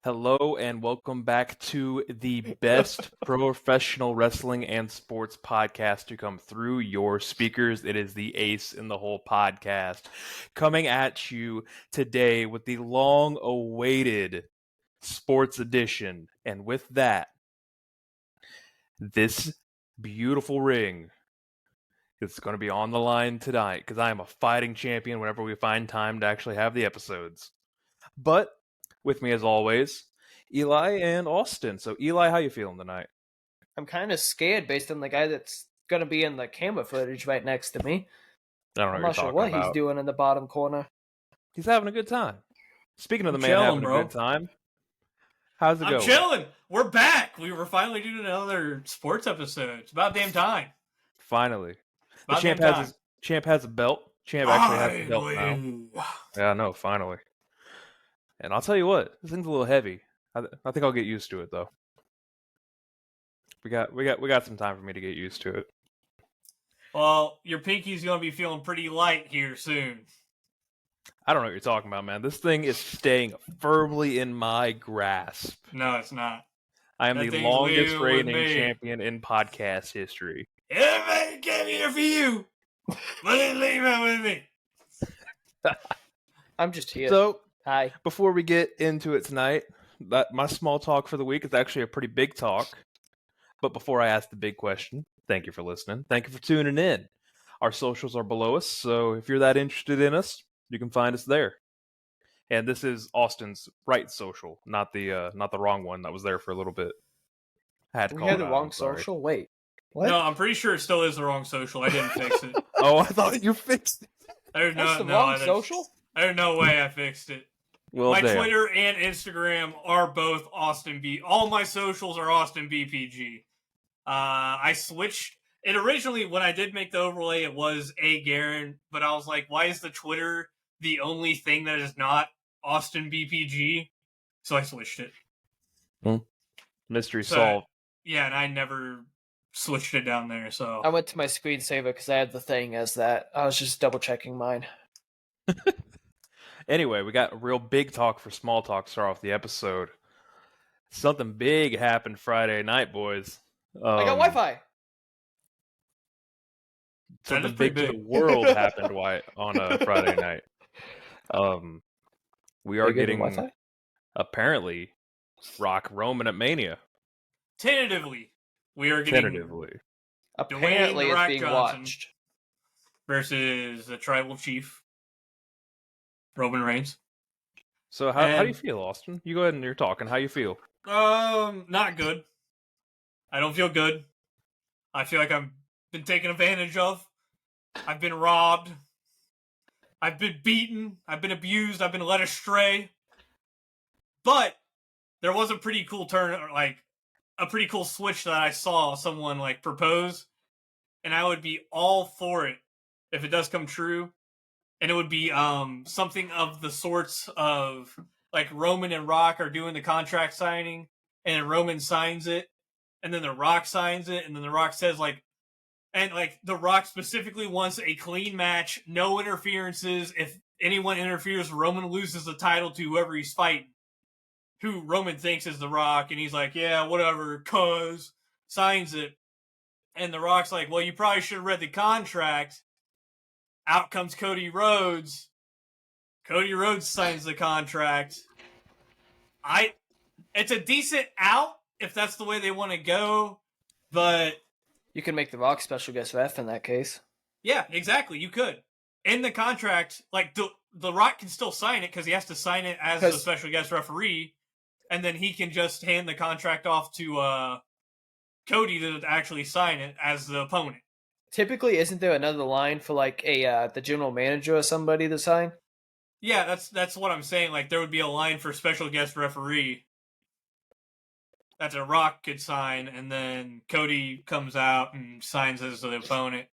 Hello and welcome back to the best professional wrestling and sports podcast to come through your speakers. It is the Ace in the Hole podcast coming at you today with the long awaited sports edition. And with that, this beautiful ring is going to be on the line tonight because I am a fighting champion whenever we find time to actually have the episodes. But with me as always, Eli and Austin. So Eli, how you feeling tonight? I'm kind of scared based on the guy that's going to be in the camera footage right next to me. I don't know I'm what not you're sure talking what about. he's doing in the bottom corner. He's having a good time. Speaking of the I'm man chilling, having bro. a good time, how's it I'm going? chilling. We're back. We were finally doing another sports episode. It's about damn time. Finally. The About champ damn has time. champ has a belt. Champ actually has a belt now. Finally. Yeah, I know, finally. And I'll tell you what, this thing's a little heavy. I think I'll get used to it though. We got some time for me to get used to it. Well, your pinky's gonna be feeling pretty light here soon. I don't know what you're talking about, man. This thing is staying firmly in my grasp. No, it's not. I am That the thing's longest leaving with reigning me. champion in podcast history. Everybody came here for you, but they leave it with me. I'm just here. So, Hi. before we get into it tonight, my small talk for the week is actually a pretty big talk. But before I ask the big question, thank you for listening. Thank you for tuning in. Our socials are below us, so if you're that interested in us, you can find us there. And this is Austin's right social, not the wrong one that was there for a little bit. I had to We call had it the out, wrong I'm sorry. social? Wait. What? No, I'm pretty sure it still is the wrong social. I didn't fix it. Oh, I thought you fixed it. There's That's no, the no, wrong there's- social? There's no way I fixed it. Well, My damn. Twitter and Instagram are both Austin B. All my socials are Austin BPG. I switched it originally when I did make the overlay. It was A Garen, but I was like, why is the Twitter the only thing that is not Austin BPG? So I switched it. Mystery So- solved. Yeah, and I never switched it down there. So I went to my screensaver because I had the thing as that. I was just double checking mine. Anyway, we got a real big talk for small talk to start off the episode. Something big happened Friday night, boys. I got Wi-Fi. Something is pretty big to the big. world happened on a Friday night. We are Bigger than getting Wi-Fi? apparently Rock Roman at Mania. tentatively, we are getting Tentatively. Apparently The it's Rock being Johnson. watched. versus the Tribal Chief, Roman Reigns. So how do you And- feel, Austin? You go ahead and you're talking. How you feel? Not good. I don't feel good. I feel like I've been taken advantage of. I've been robbed. I've been beaten. I've been abused. I've been led astray. But there was a pretty cool turn, like a pretty cool switch that I saw someone like propose, and I would be all for it if it does come true. And it would be something of the sorts of like Roman and Rock are doing the contract signing, and then Roman signs it, and then the Rock signs it, and then the Rock says like, and like the Rock specifically wants a clean match, no interferences. If anyone interferes, Roman loses the title to whoever he's fighting, who Roman thinks is the Rock, and he's like, yeah, whatever, cuz signs it, and the Rock's like, well, you probably should have read the contract. Out comes Cody Rhodes. Cody Rhodes signs the contract. It's a decent out if that's the way they want to go, but You can make the Rock special guest ref in that case. yeah, exactly. You could. In the contract, like the Rock can still sign it because he has to sign it as a 'Cause- special guest referee, and then he can just hand the contract off to Cody to actually sign it as the opponent. Typically, isn't there another line for like the general manager or somebody to sign? Yeah, that's what I'm saying. Like there would be a line for special guest referee that the Rock could sign, and then Cody comes out and signs as the opponent.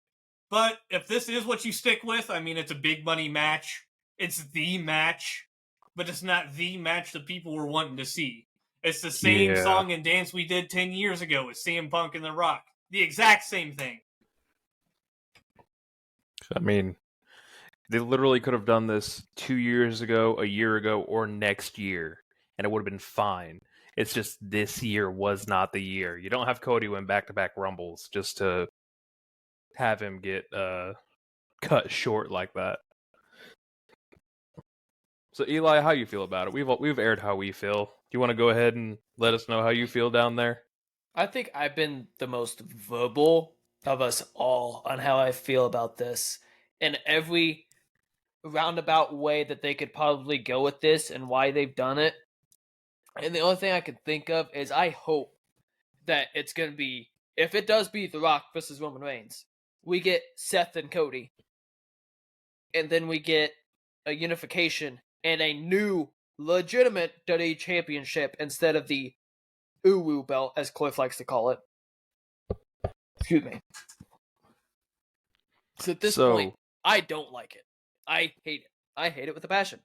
But if this is what you stick with, I mean, it's a big money match. It's the match, but it's not the match that people were wanting to see. It's the same Yeah. song and dance we did 10 years ago with CM Punk and The Rock. The exact same thing. I mean, they literally could have done this 2 years ago, a year ago, or next year, and it would have been fine. It's just this year was not the year. You don't have Cody win back-to-back Rumbles just to have him get cut short like that. So Eli, how you feel about it? We've aired how we feel. Do you want to go ahead and let us know how you feel down there? I think I've been the most verbal of us all on how I feel about this. In every roundabout way that they could probably go with this and why they've done it. And the only thing I can think of is I hope that it's going to be, if it does be The Rock versus Roman Reigns, we get Seth and Cody. And then we get a unification and a new legitimate WWE championship instead of the Uwu belt, as Cliff likes to call it. Excuse me. So at this point, I don't like it. I hate it. I hate it with a passion.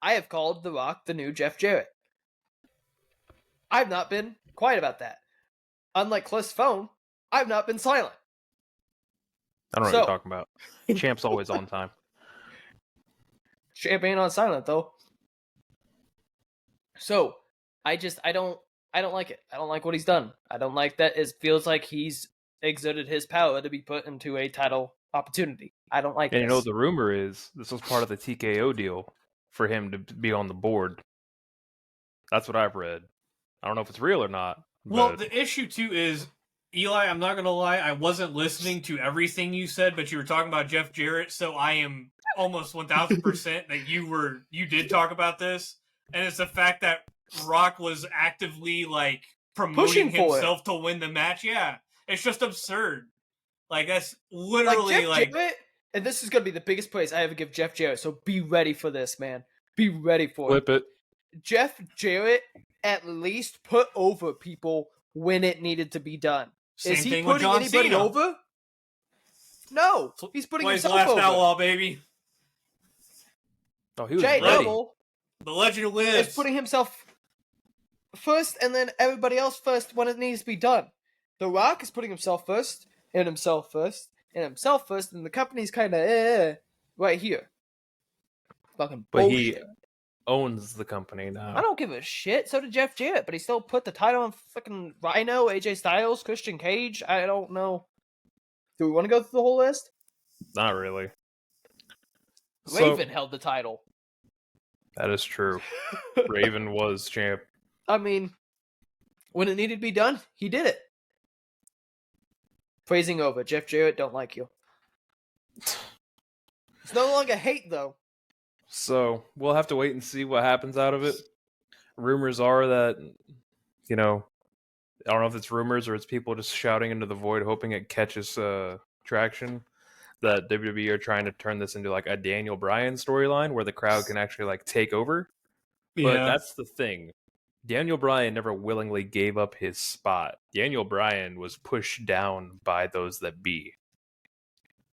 I have called The Rock the new Jeff Jarrett. I've not been quiet about that. Unlike Cliff's phone, I've not been silent. I don't know what you're talking about. Champ's always on time. Champ ain't on silent though. So I don't like it. I don't like what he's done. I don't like that. It feels like he's exerted his power to be put into a title opportunity. I don't like it. And you know, the rumor is this was part of the TKO deal for him to be on the board. That's what I've read. I don't know if it's real or not. Well, the issue too is, Eli, I'm not gonna lie, I wasn't listening to everything you said, but you were talking about Jeff Jarrett, so I am almost 1000% that you did talk about this, and it's the fact that Rock was actively like promoting himself to win the match. Yeah, it's just absurd. Like that's literally like Jarrett, and this is gonna be the biggest praise I ever give Jeff Jarrett. So be ready for this, man. Be ready for Flip it. Jeff Jarrett at least put over people when it needed to be done. Same is he thing putting with John anybody Cena. over? No, he's putting himself last over. Outlaw, baby. Oh, he was Jay ready. Noble, the legend lives. is putting himself first, and then everybody else first when it needs to be done. The Rock is putting himself first, and himself first, and himself first, and the company's kind of right here. Fucking But bullshit. he owns the company now. I don't give a shit. So did Jeff Jarrett, but he still put the title on fucking Rhino, AJ Styles, Christian Cage. I don't know. Do we want to go through the whole list? Not really. Raven held the title. That is true. Raven was champ. I mean, when it needed to be done, he did it. Phrasing over. Jeff Jarrett, don't like you. It's no longer hate, though. So we'll have to wait and see what happens out of it. Rumors are that, I don't know if it's rumors or it's people just shouting into the void, hoping it catches traction, that WWE are trying to turn this into like a Daniel Bryan storyline where the crowd can actually like take over. But that's the thing. Daniel Bryan never willingly gave up his spot. Daniel Bryan was pushed down by those that be.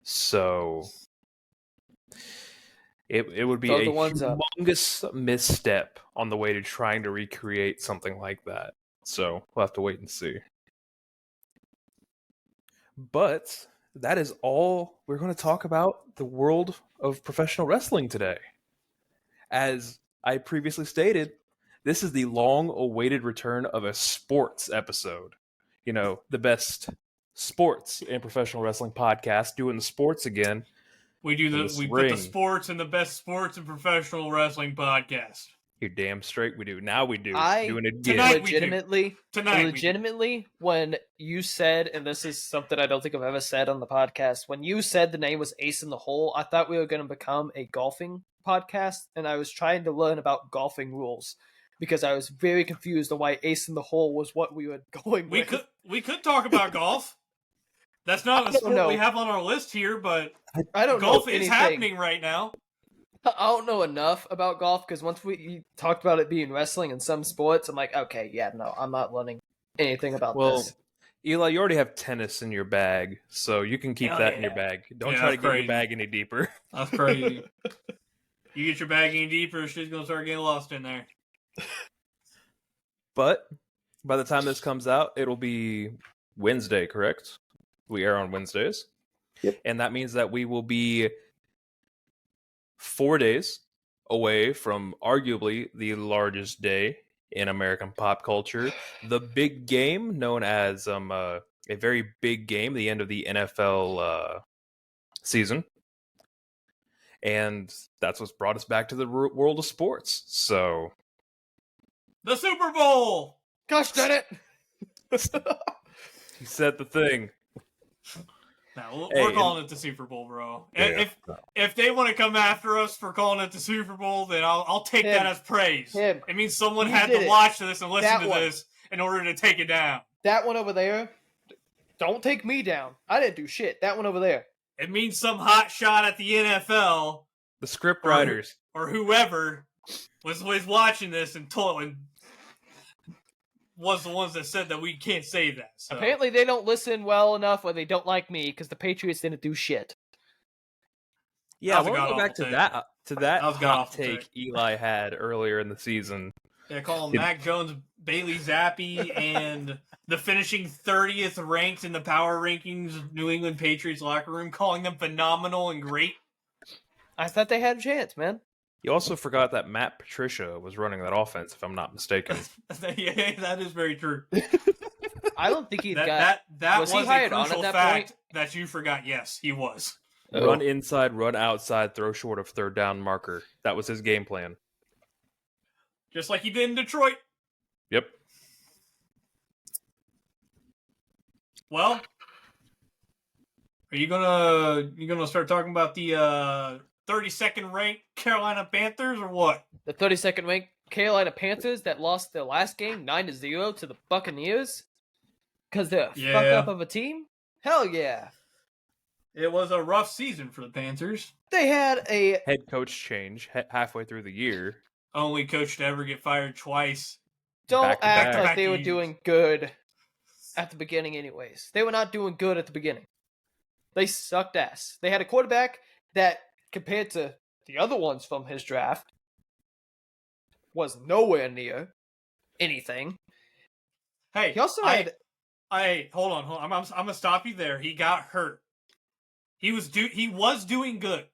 So it would be a humongous misstep on the way to trying to recreate something like that. So we'll have to wait and see. But that is all we're going to talk about the world of professional wrestling today. As I previously stated, this is the long-awaited return of a sports episode. The best sports and professional wrestling podcast doing the sports again. We put the sports in the best sports and professional wrestling podcast. You're damn straight we do. Now we do. Doing it again. Legitimately, when you said, and this is something I don't think I've ever said on the podcast, when you said the name was Ace in the Hole, I thought we were going to become a golfing podcast, and I was trying to learn about golfing rules because I was very confused on why Ace in the Hole was what we were going with. We could talk about golf. That's not a sport we have on our list here, but I don't golf know is happening right now. I don't know enough about golf because once we talked about it being wrestling in some sports, I'm like, okay, yeah, no, I'm not learning anything about this. Eli, you already have tennis in your bag, so you can keep that in your bag. Don't try to get your bag any deeper. That's crazy. You get your bag any deeper, she's going to start getting lost in there. But by the time this comes out, it'll be Wednesday, correct? We air on Wednesdays. Yep. And that means that we will be 4 days away from arguably the largest day in American pop culture. The big game, known as a very big game, the end of the NFL season. And that's what's brought us back to the world of sports. So, The Super Bowl! Gosh darn it! he said the thing. No, Hey, we're calling it the Super Bowl, bro. Yeah. If they want to come after us for calling it the Super Bowl, then I'll take that as praise. It means someone had to watch this and listen to this in order to take it down. That one over there, don't take me down. I didn't do shit. That one over there. It means some hot shot at the NFL, The script writers. or whoever was watching this and was the ones that said that we can't say that. So. Apparently they don't listen well enough, or they don't like me because the Patriots didn't do shit. Yeah, I That was a want to go back god-awful to that That was hot god-awful take take. Eli had earlier in the season. Yeah, call him Mac Jones, Bailey Zappi, and the finishing 30th ranked in the power rankings of New England Patriots locker room, calling them phenomenal and great. I thought they had a chance, man. You also forgot that Matt Patricia was running that offense, if I'm not mistaken. Yeah, that is very true. I don't think he got. That was was he hired a on crucial at that fact point? that you forgot. Yes, he was. Run inside, run outside, throw short of third down marker. That was his game plan. Just like he did in Detroit. Yep. Well, are you gonna start talking about the 32nd ranked Carolina Panthers or what? The 32nd ranked Carolina Panthers that lost their last game 9-0 to the Buccaneers because they're a fuck up of a team? Hell yeah. It was a rough season for the Panthers. They had a Head coach change halfway through the year. Only coach to ever get fired twice. don't Back to act back. like they were doing good at the beginning anyways. They were not doing good at the beginning. They sucked ass. They had a quarterback that compared to the other ones from his draft was nowhere near anything. Hey, He also had hold on. I'm gonna stop you there. He got hurt. He was doing good.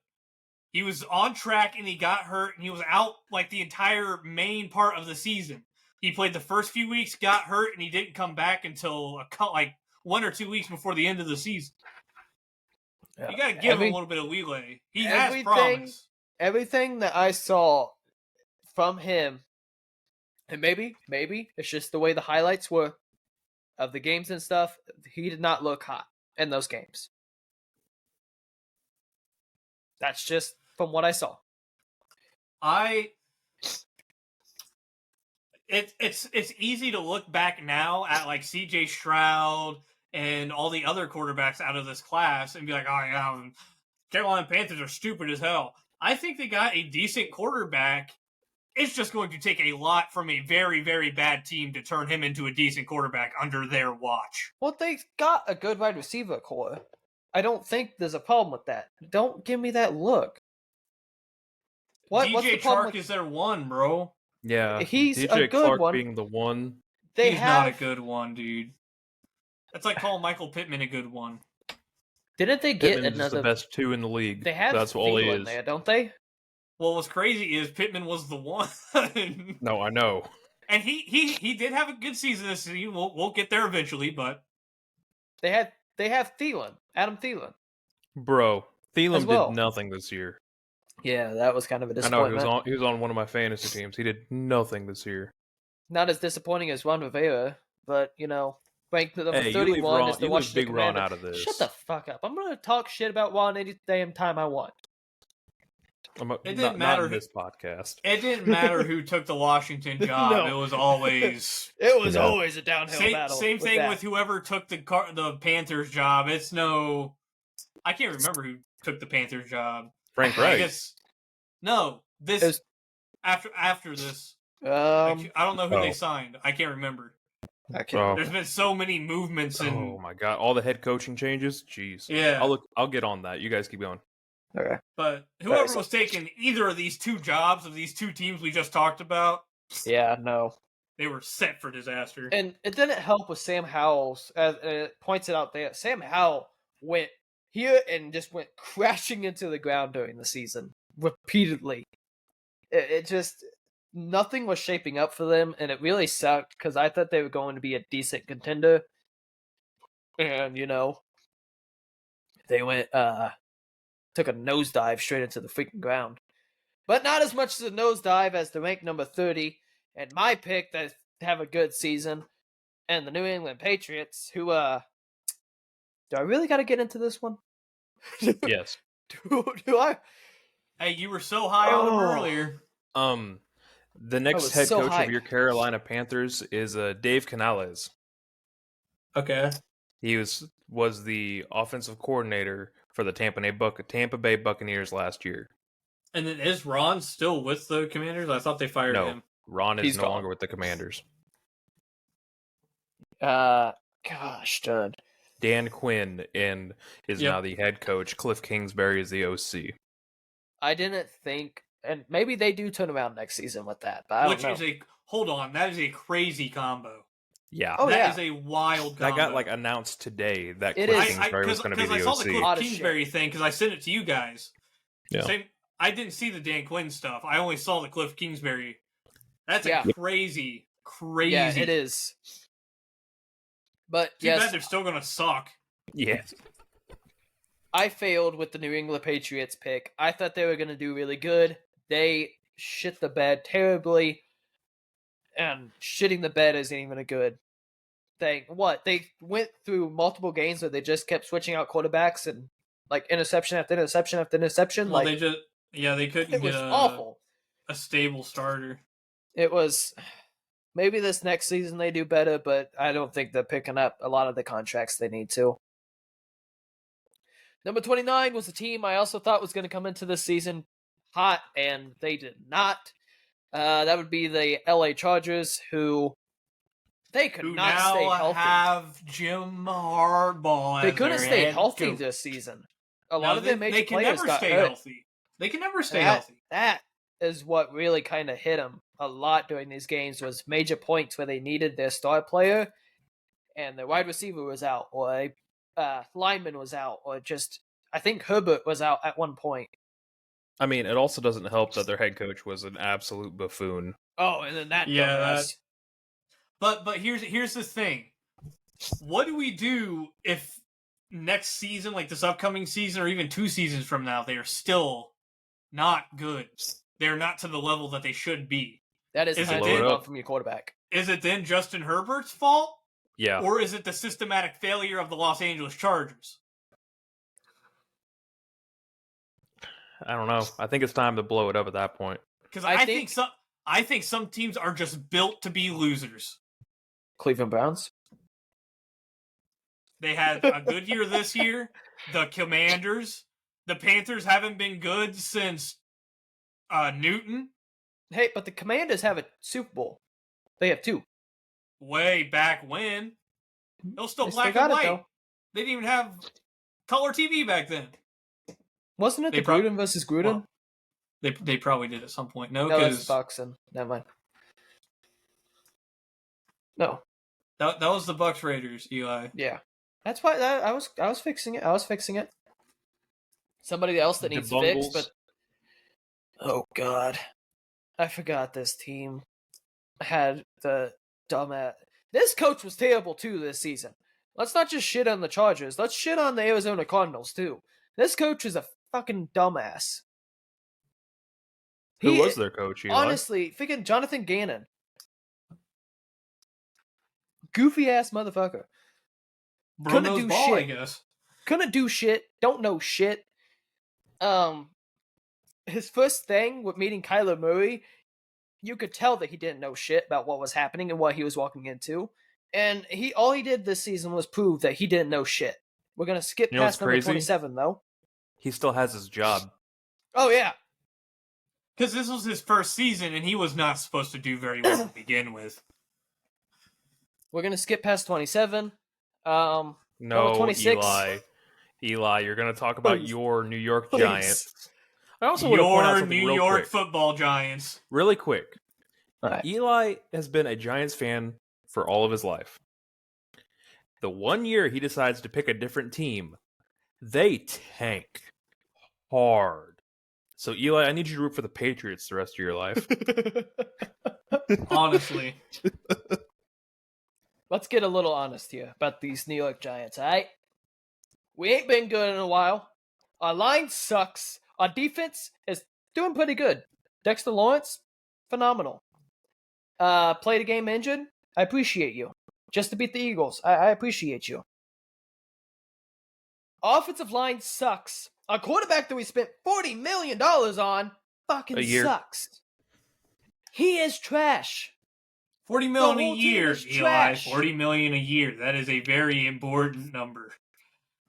He was on track and he got hurt and he was out like the entire main part of the season. He played the first few weeks, got hurt, and he didn't come back until like 1 or 2 weeks before the end of the season. You gotta give him a little bit of leeway. He has promise. Everything that I saw from him, and maybe it's just the way the highlights were of the games and stuff, he did not look hot in those games. That's just from what I saw. It's easy to look back now at like CJ Stroud and all the other quarterbacks out of this class and be like, oh yeah, Carolina Panthers are stupid as hell. I think they got a decent quarterback. It's just going to take a lot from a very, very bad team to turn him into a decent quarterback under their watch. Well, they got a good wide receiver core. I don't think there's a problem with that. Don't give me that look. What's the DJ problem Chark is their one, bro. Yeah. He's DJ a good Clark one. being the one. They He's have. not a good one, dude. That's like calling Michael Pittman a good one. Didn't they get Pittman's just the another? best two in the league. They have That's all he Thielen is. there, don't they? Well, what's crazy is Pittman was the one. No, I know. And he did have a good season this season. We'll get there eventually, but They have Thielen, Adam Thielen. Bro, Thielen As well. did nothing this year. Yeah, that was kind of a I know disappointment. he was on one of my fantasy teams. He did nothing this year. Not as disappointing as Ron Rivera, but ranked number Hey, you 31 leave is the Big Washington Ron Commander. out of this. Shut the fuck up! I'm gonna talk shit about Ron any damn time I want. It didn't matter Not in this podcast. it didn't matter who took the Washington job. No. It was always It was No. always a downhill battle. same thing that. with whoever took the Panthers job. It's no, I can't remember who took the Panthers job. Frank I Reich. guess no. This It was- after this, Um, I don't know who they Oh. signed. I can't remember. I can't. There's been so many movements and Oh my god! All the head coaching changes. Jeez. yeah. I'll get on that. You guys keep going. Okay. But whoever so- was taking either of these two jobs of these two teams we just talked about, Yeah, no. they were set for disaster. And it didn't help with Sam Howell's, as it points it out there. Sam Howell went here and just went crashing into the ground during the season repeatedly. It just nothing was shaping up for them, and it really sucked because I thought they were going to be a decent contender. And, they went, took a nosedive straight into the freaking ground. But not as much as a nosedive as the ranked number 30, and my pick that have a good season, and the New England Patriots, who, do I really got to get into this one? Yes. do I? Hey, you were so high on him earlier. The next head coach of your Carolina Panthers is Dave Canales. Okay. He was the offensive coordinator for the Tampa Bay Buccaneers last year. And then is Ron still with the Commanders? I thought they fired him. Ron is no longer with the Commanders. Gosh, dude. Dan Quinn is now the head coach. Cliff Kingsbury is the OC. I didn't think, and maybe they do turn around next season with that, but I don't know. Hold on, that is a crazy combo. Yeah. That is a wild combo. That got announced today that Cliff Kingsbury was going to be the OC. Because I saw the Cliff Kingsbury thing because I sent it to you guys. Yeah. I didn't see the Dan Quinn stuff. I only saw the Cliff Kingsbury. That's a crazy. Yeah, it is. But too bad they're still going to suck. Yes. I failed with the New England Patriots pick. I thought they were going to do really good. They shit the bed terribly. And shitting the bed isn't even a good thing. What? They went through multiple games where they just kept switching out quarterbacks and interception after interception after interception. Well, they couldn't get awful. A stable starter. It was. Maybe this next season they do better, but I don't think they're picking up a lot of the contracts they need to. Number 29 was a team I also thought was going to come into this season hot, and they did not. That would be the LA Chargers, who they could not stay healthy. Have Jim Harbaugh. They couldn't stay healthy this season. A lot of their major players got hurt. Healthy. They can never stay healthy. That is what really kind of hit them a lot during these games, was major points where they needed their star player, and their wide receiver was out, or a lineman was out, or just I think Herbert was out at one point. I mean, it also doesn't help that their head coach was an absolute buffoon. Oh, and then that. But here's the thing. What do we do if next season, like this upcoming season, or even 2 seasons from now, they are still not good? They're not to the level that they should be. That is kind of from your quarterback. Is it then Justin Herbert's fault? Yeah. Or is it the systematic failure of the Los Angeles Chargers? I don't know. I think it's time to blow it up at that point. Because I think some teams are just built to be losers. Cleveland Browns. They had a good year this year. The Commanders. The Panthers haven't been good since Newton. Hey, but the Commanders have a Super Bowl. They have 2. Way back when. It was still black and white. They didn't even have color TV back then. Wasn't it Gruden versus Gruden? Well, they probably did at some point. No, that's Bucks, and never mind. No, that was the Bucks Raiders, Eli. Yeah, that's why I was fixing it. Somebody else that needs fixed, but oh god, I forgot this team had the dumbass. This coach was terrible too this season. Let's not just shit on the Chargers. Let's shit on the Arizona Cardinals too. This coach is a fucking dumbass. Who was their coach? Eli? Honestly, freaking Jonathan Gannon. Goofy ass motherfucker. Couldn't do shit. I guess. Couldn't do shit. Don't know shit. His first thing with meeting Kyler Murray, you could tell that he didn't know shit about what was happening and what he was walking into. And all he did this season was prove that he didn't know shit. We're gonna skip past number 27 though. He still has his job. Oh yeah. Because this was his first season, and he was not supposed to do very well to begin with. We're going to skip past 27. No, 26. Eli, you're going to talk about your New York Giants. I also want to point out something New York football Giants. Really quick. Right. Eli has been a Giants fan for all of his life. The one year he decides to pick a different team, they tank hard. So, Eli, I need you to root for the Patriots the rest of your life. Honestly. Let's get a little honest here about these New York Giants, all right? We ain't been good in a while. Our line sucks. Our defense is doing pretty good. Dexter Lawrence, phenomenal. Played a game injured. I appreciate you. Just to beat the Eagles. I appreciate you. Offensive line sucks. Our quarterback that we spent $40 million on fucking sucks. He is trash. $40 million a whole team year, is Eli. trash. $40 million a year. That is a very important number.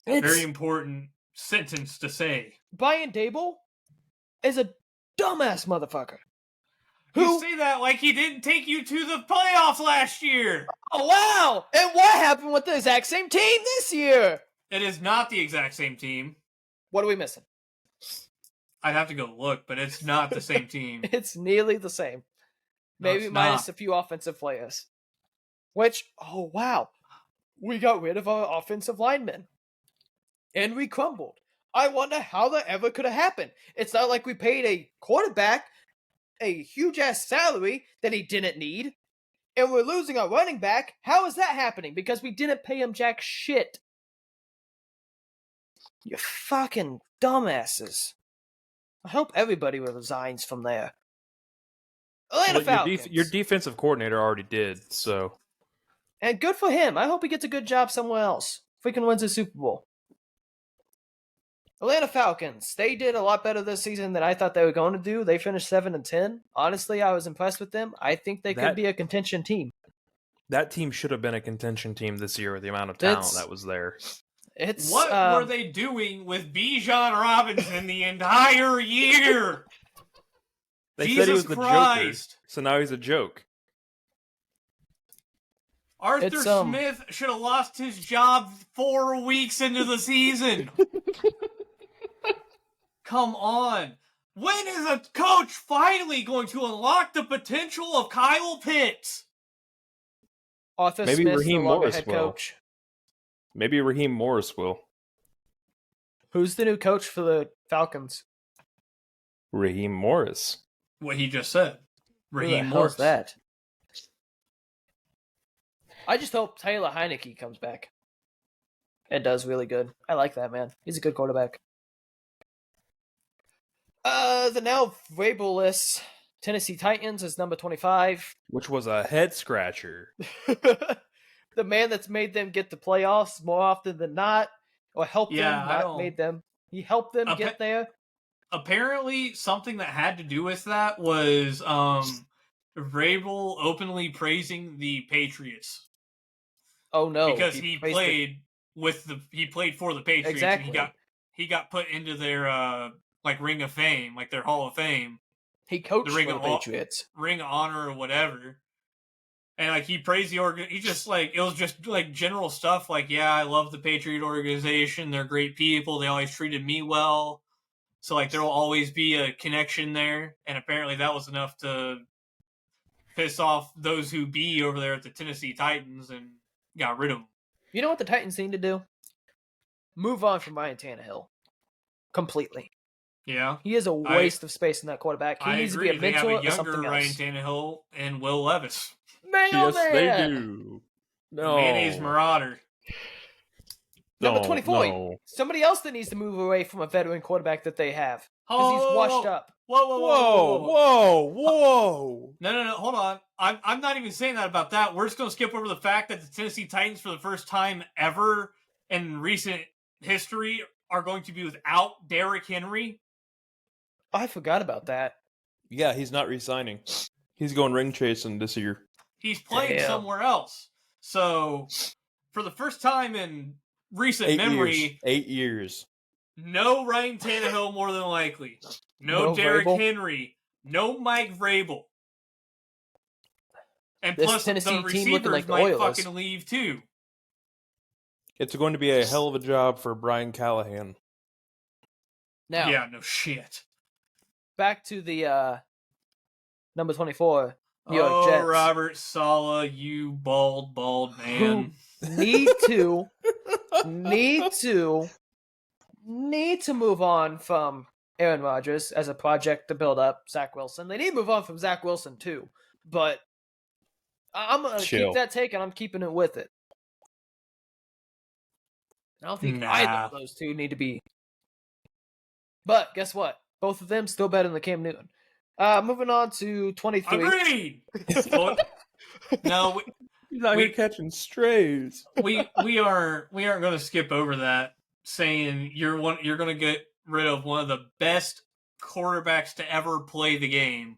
It's, Very important sentence to say. Brian Dable is a dumbass motherfucker. You say that like he didn't take you to the playoffs last year. Oh, wow. And what happened with the exact same team this year? It is not the exact same team. What are we missing? I'd have to go look, but it's not the same team. It's nearly the same. Maybe minus a few offensive players. Which, oh wow, we got rid of our offensive linemen. And we crumbled. I wonder how that ever could have happened. It's not like we paid a quarterback a huge-ass salary that he didn't need, and we're losing our running back. How is that happening? Because we didn't pay him jack shit. You fucking dumbasses. I hope everybody resigns from there. Atlanta Falcons. Your defensive coordinator already did, so. And good for him. I hope he gets a good job somewhere else. Freaking wins the Super Bowl. Atlanta Falcons. They did a lot better this season than I thought they were going to do. They finished 7-10. Honestly, I was impressed with them. I think they could be a contention team. That team should have been a contention team this year with the amount of talent that was there. What were they doing with Bijan Robinson the entire year? They Jesus said he was the Joker, so now he's a joke. Arthur Smith should have lost his job 4 weeks into the season. Come on. When is a coach finally going to unlock the potential of Kyle Pitts? Arthur Maybe Smith, Raheem no longer Morris head will. coach. Maybe Raheem Morris will. Who's the new coach for the Falcons? Raheem Morris. What he just said. Raheem Who the Morris. hell's that? I just hope Taylor Heineke comes back. It does really good. I like that, man. He's a good quarterback. The now Vrabel-less Tennessee Titans is number 25. Which was a head scratcher. The man that's made them get to playoffs more often than not, or helped them, not made them. He helped them get there. Apparently, something that had to do with that was Vrabel openly praising the Patriots. Oh no! Because he played for the Patriots. Exactly. And he got put into their Ring of Fame, like their Hall of Fame. He coached for the Patriots. Ring of Honor or whatever. And he praised the he just it was just general stuff yeah, I love the Patriot organization. They're great people. They always treated me well. So there will always be a connection there. And apparently that was enough to piss off those who be over there at the Tennessee Titans and got rid of them. You know what the Titans need to do? Move on from Ryan Tannehill. Completely. Yeah. He is a waste of space in that quarterback. He needs to be a mentor or something else. Ryan Tannehill and Will Levis. Yes, they do. No. Mayonnaise Marauder. Number 24. No. Somebody else that needs to move away from a veteran quarterback that they have. Because he's washed up. Whoa. No. Hold on. I'm not even saying that about that. We're just going to skip over the fact that the Tennessee Titans, for the first time ever in recent history, are going to be without Derrick Henry. I forgot about that. Yeah, he's not re-signing. He's going ring chasing this year. He's playing somewhere else. So, for the first time in recent memory... 8 years. No Ryan Tannehill, more than likely. No Derrick Henry. No Mike Vrabel. And this plus, Tennessee the receivers might fucking leave, too. It's going to be a hell of a job for Brian Callahan. Now, yeah, no shit. Back to the number 24, New York Jets. Robert Saleh, you bald man. Need to move on from Aaron Rodgers as a project to build up Zach Wilson. They need to move on from Zach Wilson too, but I'm going to keep that take and I'm keeping it with it. I don't think either of those two need to be. But guess what? Both of them still better than Cam Newton. Moving on to 23. Agreed. No, he's out here catching strays. We aren't going to skip over that. Saying you're going to get rid of one of the best quarterbacks to ever play the game.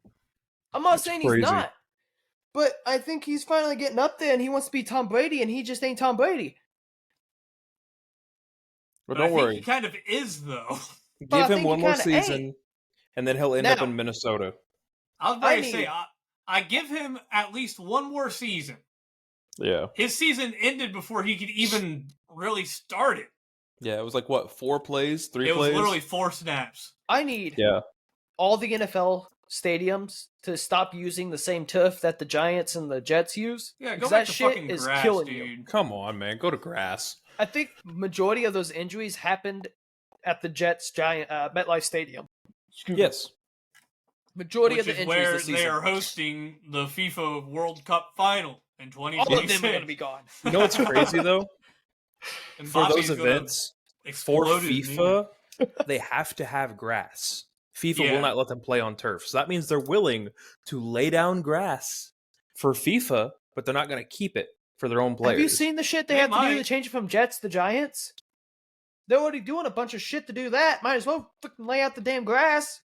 I'm not saying he's not, but I think he's finally getting up there, and he wants to be Tom Brady, and he just ain't Tom Brady. But don't worry, he kind of is though. Give him one more season, and then he'll end up in Minnesota. I was about to say, I give him at least one more season. Yeah. His season ended before he could even really start it. Yeah, it was like, what, 4 plays? 3 plays? It was literally 4 snaps. I need all the NFL stadiums to stop using the same turf that the Giants and the Jets use. Yeah, go back to fucking grass, is killing dude. You. Come on, man. Go to grass. I think majority of those injuries happened at the Jets' MetLife Stadium. Yes. Majority of the injuries where this season. They are hosting the FIFA World Cup final in 2026. All of them are going to be gone. You know what's crazy, though? And for those events, for FIFA, they have to have grass. FIFA will not let them play on turf. So that means they're willing to lay down grass for FIFA, but they're not going to keep it for their own players. Have you seen the shit they have to do to change it from Jets to Giants? They're already doing a bunch of shit to do that. Might as well fucking lay out the damn grass.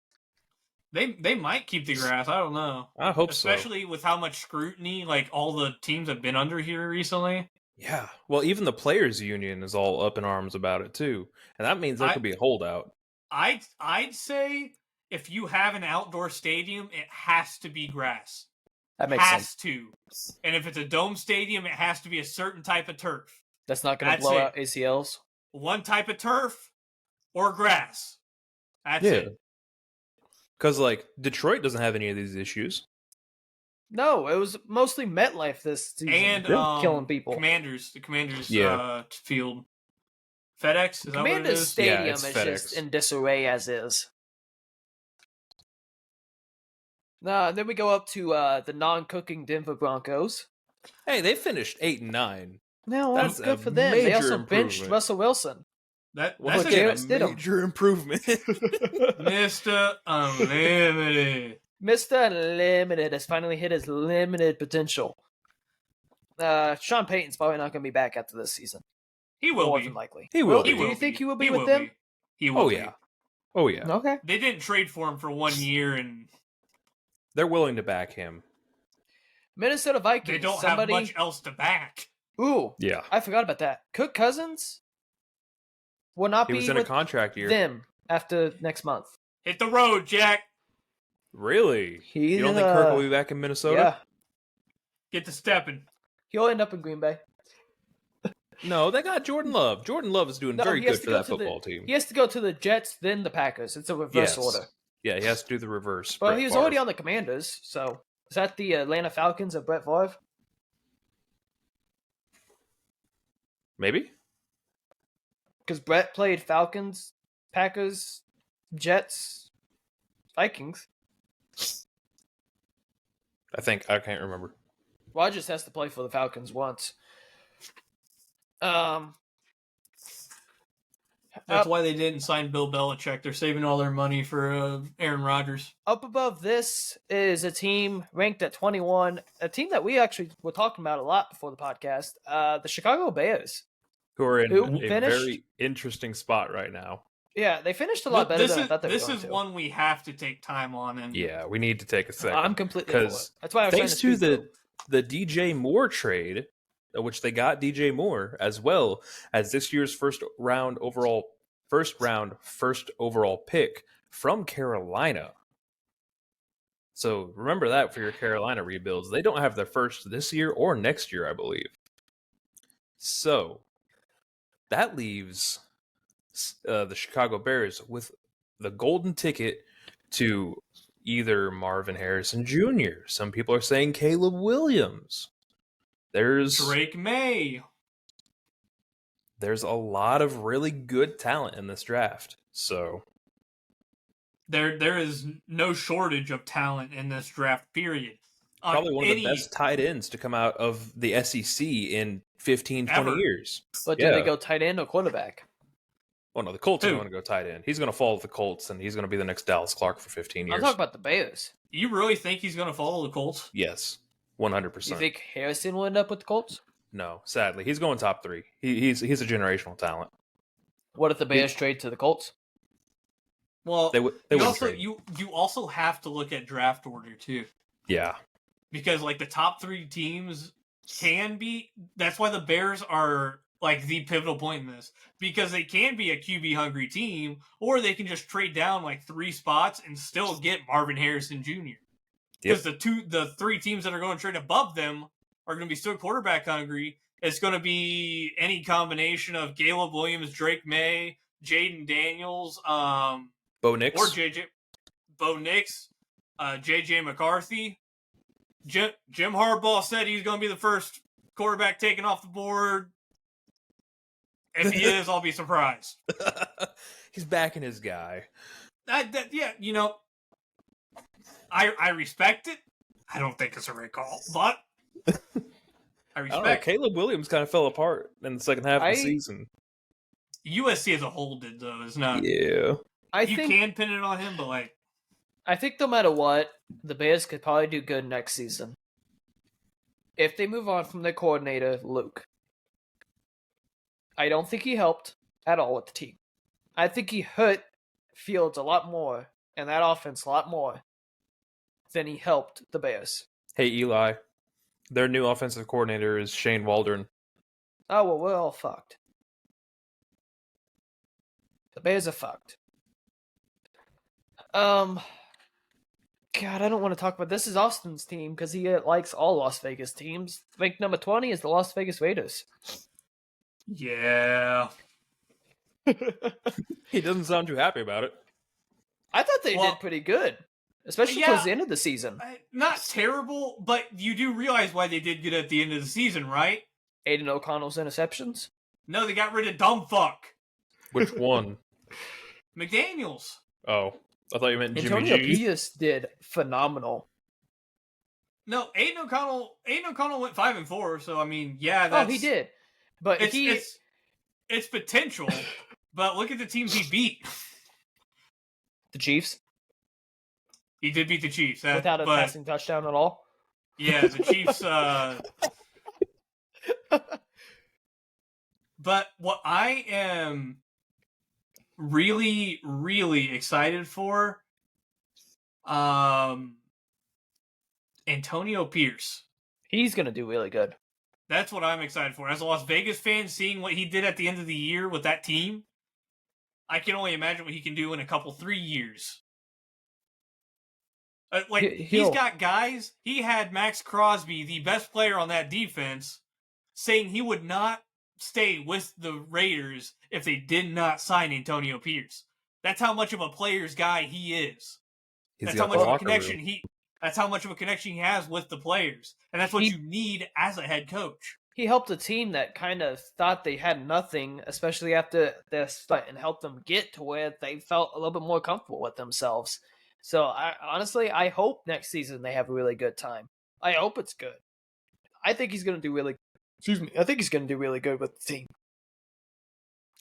They might keep the grass. I don't know. I hope Especially with how much scrutiny like all the teams have been under here recently. Yeah. Well, even the players' union is all up in arms about it too, and that means there could be a holdout. I'd say if you have an outdoor stadium, it has to be grass. That makes sense. Has to. And if it's a dome stadium, it has to be a certain type of turf. That's not going to blow out ACLs. One type of turf or grass. That's it. Because, like, Detroit doesn't have any of these issues. No, it was mostly MetLife this season. And killing people. The Commanders field. FedEx? Is that what it is? Stadium is just in disarray as is. Then we go up to the non-cooking Denver Broncos. Hey, they finished 8-9. No, that's good for them. They also benched Russell Wilson. That's a major improvement. Mr. Unlimited. Mr. Unlimited has finally hit his limited potential. Sean Payton's probably not going to be back after this season. He will more be. than likely. He will. Do you think he will be with them? He will. Oh yeah. Okay. They didn't trade for him for 1 year, and they're willing to back him. Minnesota Vikings. They don't have much else to back. Ooh. Yeah. I forgot about that. Cook Cousins will not be in a contract year. Them after next month. Hit the road, Jack. Really? You don't think Kirk will be back in Minnesota? Yeah. Get to stepping. He'll end up in Green Bay. No, they got Jordan Love. Jordan Love is doing very good for that football team. He has to go to the Jets, then the Packers. It's a reverse order. Yeah, he has to do the reverse. Well, he was already on the Commanders, so is that the Atlanta Falcons of Brett Favre? Maybe. Because Brett played Falcons, Packers, Jets, Vikings. I can't remember. Rodgers has to play for the Falcons once. That's why they didn't sign Bill Belichick. They're saving all their money for Aaron Rodgers. Up above this is a team ranked at 21, a team that we actually were talking about a lot before the podcast, the Chicago Bears. Who are in a very interesting spot right now. Yeah, they finished a lot better than I thought they were going to. This is one we have to take time on. And yeah, we need to take a second. I'm completely for it. That's why I was thanks to the DJ Moore trade, which they got DJ Moore, as well as this year's first overall pick from Carolina. So remember that for your Carolina rebuilds. They don't have their first this year or next year, I believe. So that leaves the Chicago Bears with the golden ticket to either Marvin Harrison Jr. Some people are saying Caleb Williams. There's Drake May. There's a lot of really good talent in this draft. So there is no shortage of talent in this draft period. Probably one of the best tight ends to come out of the SEC in 15, 20 Ever. years. But do they go tight end or quarterback? Well, no, the Colts are Who? going to go tight end. He's going to follow the Colts, and he's going to be the next Dallas Clark for 15 years. I'm talking about the Bears. You really think he's going to follow the Colts? Yes, 100%. You think Harrison will end up with the Colts? No, sadly, he's going top 3. He's a generational talent. What if the Bears trade to the Colts? Well, you also have to look at draft order too. Yeah, because like the top 3 teams can be. That's why the Bears are like the pivotal point in this, because they can be a QB hungry team, or they can just trade down like 3 spots and still get Marvin Harrison Jr. Because the 3 teams that are going to trade above them are going to be still quarterback hungry. It's going to be any combination of Caleb Williams, Drake May, Jaden Daniels, Bo Nix, or Bo Nix, JJ McCarthy. Jim Harbaugh said he's going to be the first quarterback taken off the board. If he is, I'll be surprised. He's backing his guy. Yeah, you know, I respect it. I don't think it's a right call, but I respect. Caleb Williams kind of fell apart in the second half of the season. USC as a whole did, though. It's not. Yeah. You can pin it on him, but like. I think no matter what, the Bears could probably do good next season. If they move on from their coordinator, Luke. I don't think he helped at all with the team. I think he hurt Fields a lot more, and that offense a lot more, than he helped the Bears. Hey, Eli. Their new offensive coordinator is Shane Waldron. Oh, well, we're all fucked. The Bears are fucked. God, I don't want to talk about this. Is Austin's team because he likes all Las Vegas teams. Ranked number 20 is the Las Vegas Raiders. Yeah. He doesn't sound too happy about it. I thought they did pretty good, especially towards the end of the season. Not terrible, but you do realize why they did good at the end of the season, right? Aiden O'Connell's interceptions? No, they got rid of dumb fuck. Which one? McDaniels. Oh, I thought you meant Jimmy Antonio G. Pierce did phenomenal. No, Aiden O'Connell went 5-4, so I mean, yeah, that's... Oh, he did. But it's potential, but look at the teams he beat. The Chiefs? He did beat the Chiefs. Without a passing touchdown at all? Yeah, the Chiefs... But what I am really, really excited for, Antonio Pierce. He's going to do really good. That's what I'm excited for. As a Las Vegas fan, seeing what he did at the end of the year with that team, I can only imagine what he can do in 3 years. He's got guys. He had Max Crosby, the best player on that defense, saying he would not stay with the Raiders if they did not sign Antonio Pierce. That's how much of a player's guy he is. That's how much of a connection That's how much of a connection he has with the players, and that's what you need as a head coach. He helped a team that kind of thought they had nothing, especially after their start, and helped them get to where they felt a little bit more comfortable with themselves. So, I hope next season they have a really good time. I hope it's good. I think he's going to do really. I think he's going to do really good with the team.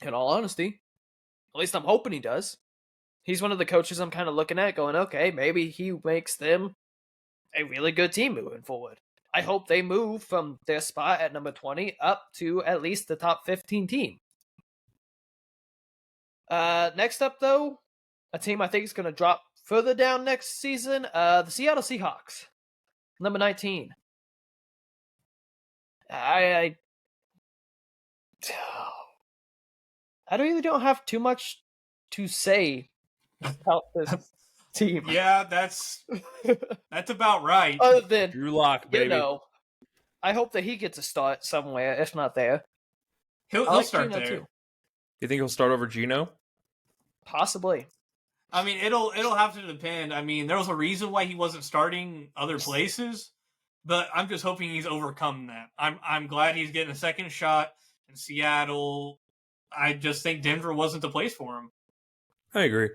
In all honesty, at least I'm hoping he does. He's one of the coaches I'm kind of looking at, going, okay, maybe he makes them a really good team moving forward. I hope they move from their spot at number 20 up to at least the top 15 team. Next up, though, a team I think is going to drop further down next season, the Seattle Seahawks, number 19. I really don't have too much to say about this team. Yeah, that's about right. Other than Drew Lock, baby. I hope that he gets a start somewhere, if not there. He'll start Gino there. too. You think he'll start over Gino? Possibly. I mean, it'll have to depend. I mean, there was a reason why he wasn't starting other places, but I'm just hoping he's overcome that. I'm glad he's getting a second shot in Seattle. I just think Denver wasn't the place for him. I agree.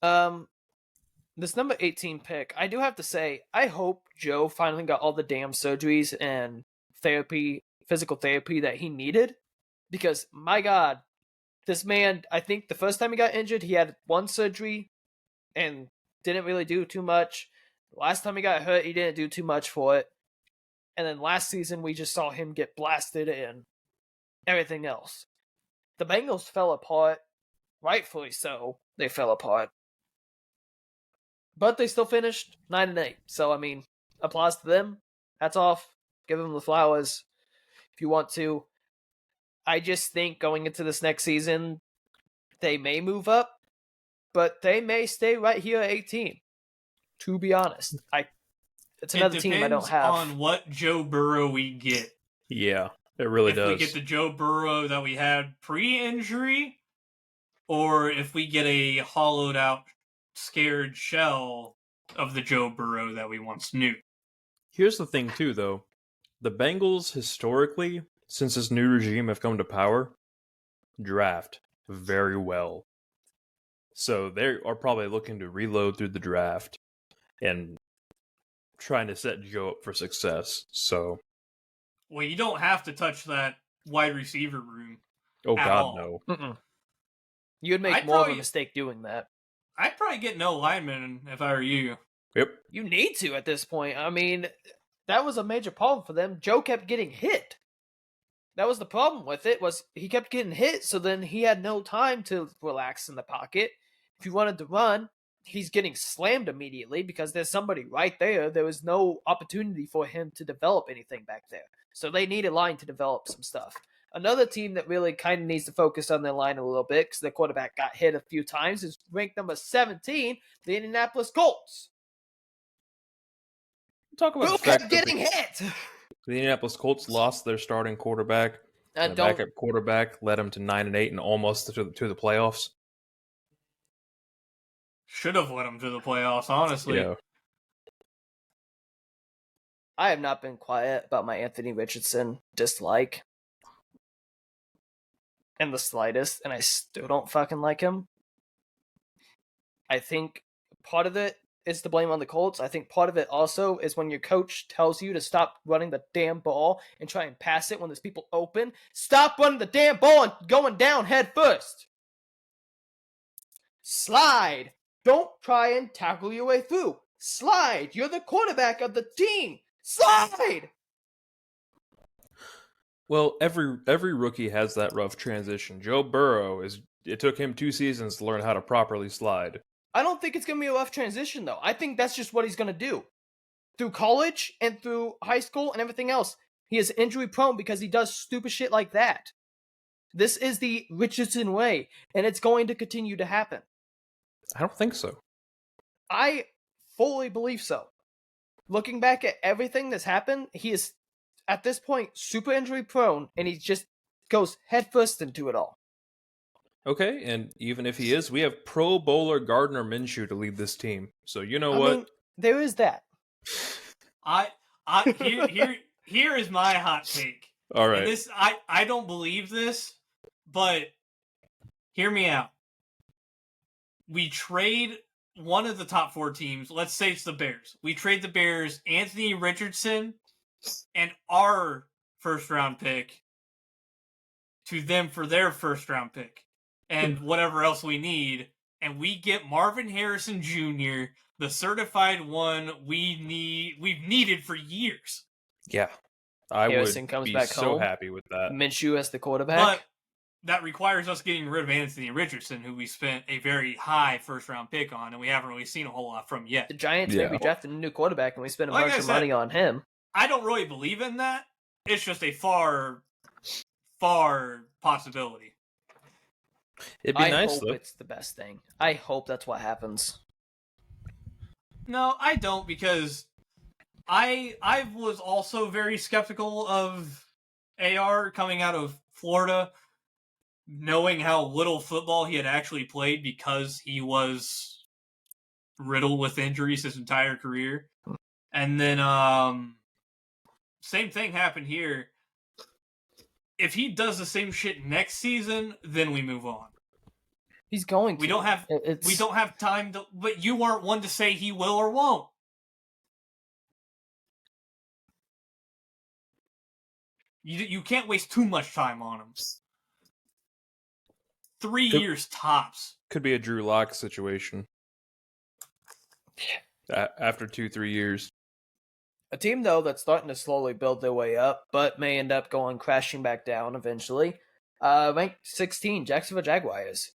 This number 18 pick, I do have to say, I hope Joe finally got all the damn surgeries and therapy, physical therapy that he needed. Because, my God, this man, I think the first time he got injured, he had one surgery and didn't really do too much. Last time he got hurt, he didn't do too much for it. And then last season, we just saw him get blasted and everything else. The Bengals fell apart. Rightfully so, they fell apart. But they still finished 9-8. So, I mean, applause to them. Hats off. Give them the flowers if you want to. I just think going into this next season, they may move up, but they may stay right here at 18. To be honest, it's another team I don't have. It depends on what Joe Burrow we get. Yeah, it really does. If we get the Joe Burrow that we had pre-injury, or if we get a hollowed out, scared shell of the Joe Burrow that we once knew. Here's the thing, too, though. The Bengals, historically, since this new regime have come to power, draft very well. So they are probably looking to reload through the draft and trying to set Joe up for success. So, well, you don't have to touch that wide receiver room. Oh God, all. no. Mm-mm. You'd make more of a mistake doing that. I'd probably get no lineman if I were you. Yep. You need to at this point. I mean, that was a major problem for them. Joe kept getting hit. That was the problem with it, was he kept getting hit, so then he had no time to relax in the pocket. If he wanted to run, he's getting slammed immediately because there's somebody right there. There was no opportunity for him to develop anything back there. So they need a line to develop some stuff. Another team that really kind of needs to focus on their line a little bit because their quarterback got hit a few times is ranked number 17, the Indianapolis Colts. Talk about Who kept getting hit? The Indianapolis Colts lost their starting quarterback. And the backup quarterback led them to 9-8 and almost to the playoffs. Should have led them to the playoffs, honestly. Yeah. I have not been quiet about my Anthony Richardson dislike in the slightest, and I still don't fucking like him. I think part of it is to blame on the Colts. I think part of it also is when your coach tells you to stop running the damn ball and try and pass it when there's people open. Stop running the damn ball and going down head first. Slide. Don't try and tackle your way through. Slide. You're the quarterback of the team. Slide. Well, every rookie has that rough transition. Joe Burrow it took him 2 seasons to learn how to properly slide. I don't think it's going to be a rough transition, though. I think that's just what he's going to do. Through college and through high school and everything else, he is injury prone because he does stupid shit like that. This is the Richardson way, and it's going to continue to happen. I don't think so. I fully believe so. Looking back at everything that's happened, he is, at this point, super injury prone, and he just goes headfirst into it all. Okay, and even if he is, we have Pro Bowler Gardner Minshew to lead this team. So you know what? Mean, there is that. Here is my hot take. All right. And I don't believe this, but hear me out. We trade one of the top 4 teams. Let's say it's the Bears. We trade the Bears Anthony Richardson and our first round pick to them for their first round pick and whatever else we need, and we get Marvin Harrison Jr., the certified one we've needed for years. Yeah. I Harrison would comes be back so home. happy with that. Minshew as the quarterback. But that requires us getting rid of Anthony Richardson, who we spent a very high first-round pick on, and we haven't really seen a whole lot from yet. The Giants maybe drafted a new quarterback, and we spent a Like bunch I of said, money on him. I don't really believe in that. It's just a far, far possibility. It'd be nice, hope though. It's the best thing. I hope that's what happens. No, I don't, because I was also very skeptical of AR coming out of Florida, knowing how little football he had actually played because he was riddled with injuries his entire career. And then same thing happened here. If he does the same shit next season, then we move on. He's going to. We don't have time to. But you aren't one to say he will or won't. You can't waste too much time on him. 3 years tops. Could be a Drew Lock situation. After 2-3 years. A team, though, that's starting to slowly build their way up, but may end up going crashing back down eventually. Ranked 16, Jacksonville Jaguars.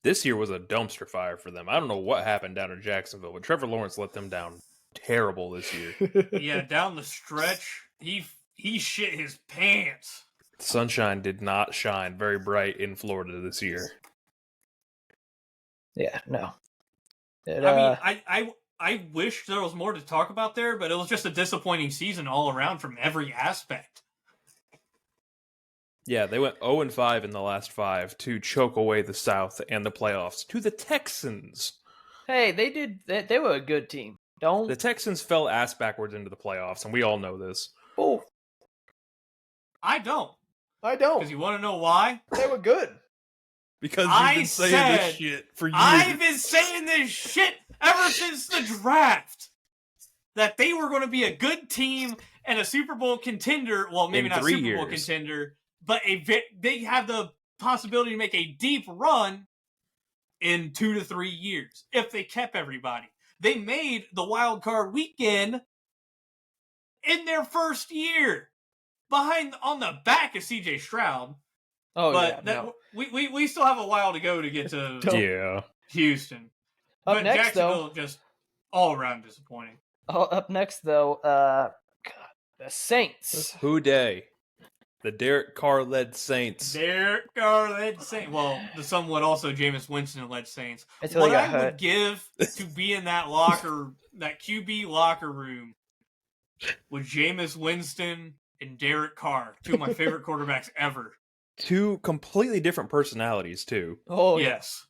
This year was a dumpster fire for them. I don't know what happened down in Jacksonville, but Trevor Lawrence let them down terrible this year. Yeah, down the stretch, he shit his pants. Sunshine did not shine very bright in Florida this year. Yeah, no. I wish there was more to talk about there, but it was just a disappointing season all around from every aspect. Yeah, they went 0-5 in the last 5 to choke away the South and the playoffs to the Texans. Hey, they were a good team. The Texans fell ass backwards into the playoffs, and we all know this. Oh. I don't. Because you want to know why? They were good. Because you've been saying this shit for years. I've been saying this shit ever since the draft. That they were going to be a good team and a Super Bowl contender. Well, maybe not Super Bowl contender, but they have the possibility to make a deep run in 2 to 3 years if they kept everybody. They made the wild card weekend in their first year, on the back of C.J. Stroud. Oh, but yeah, we still have a while to go to get to Houston. But next, Jacksonville just all around disappointing. Up next, though, the Saints. Who day? The Derek Carr-led Saints. Derek Carr-led Saints. Well, the somewhat also Jameis Winston-led Saints. Until what I would give to be in that QB locker room with Jameis Winston and Derek Carr, 2 of my favorite quarterbacks ever. 2 completely different personalities, too. Oh, yes.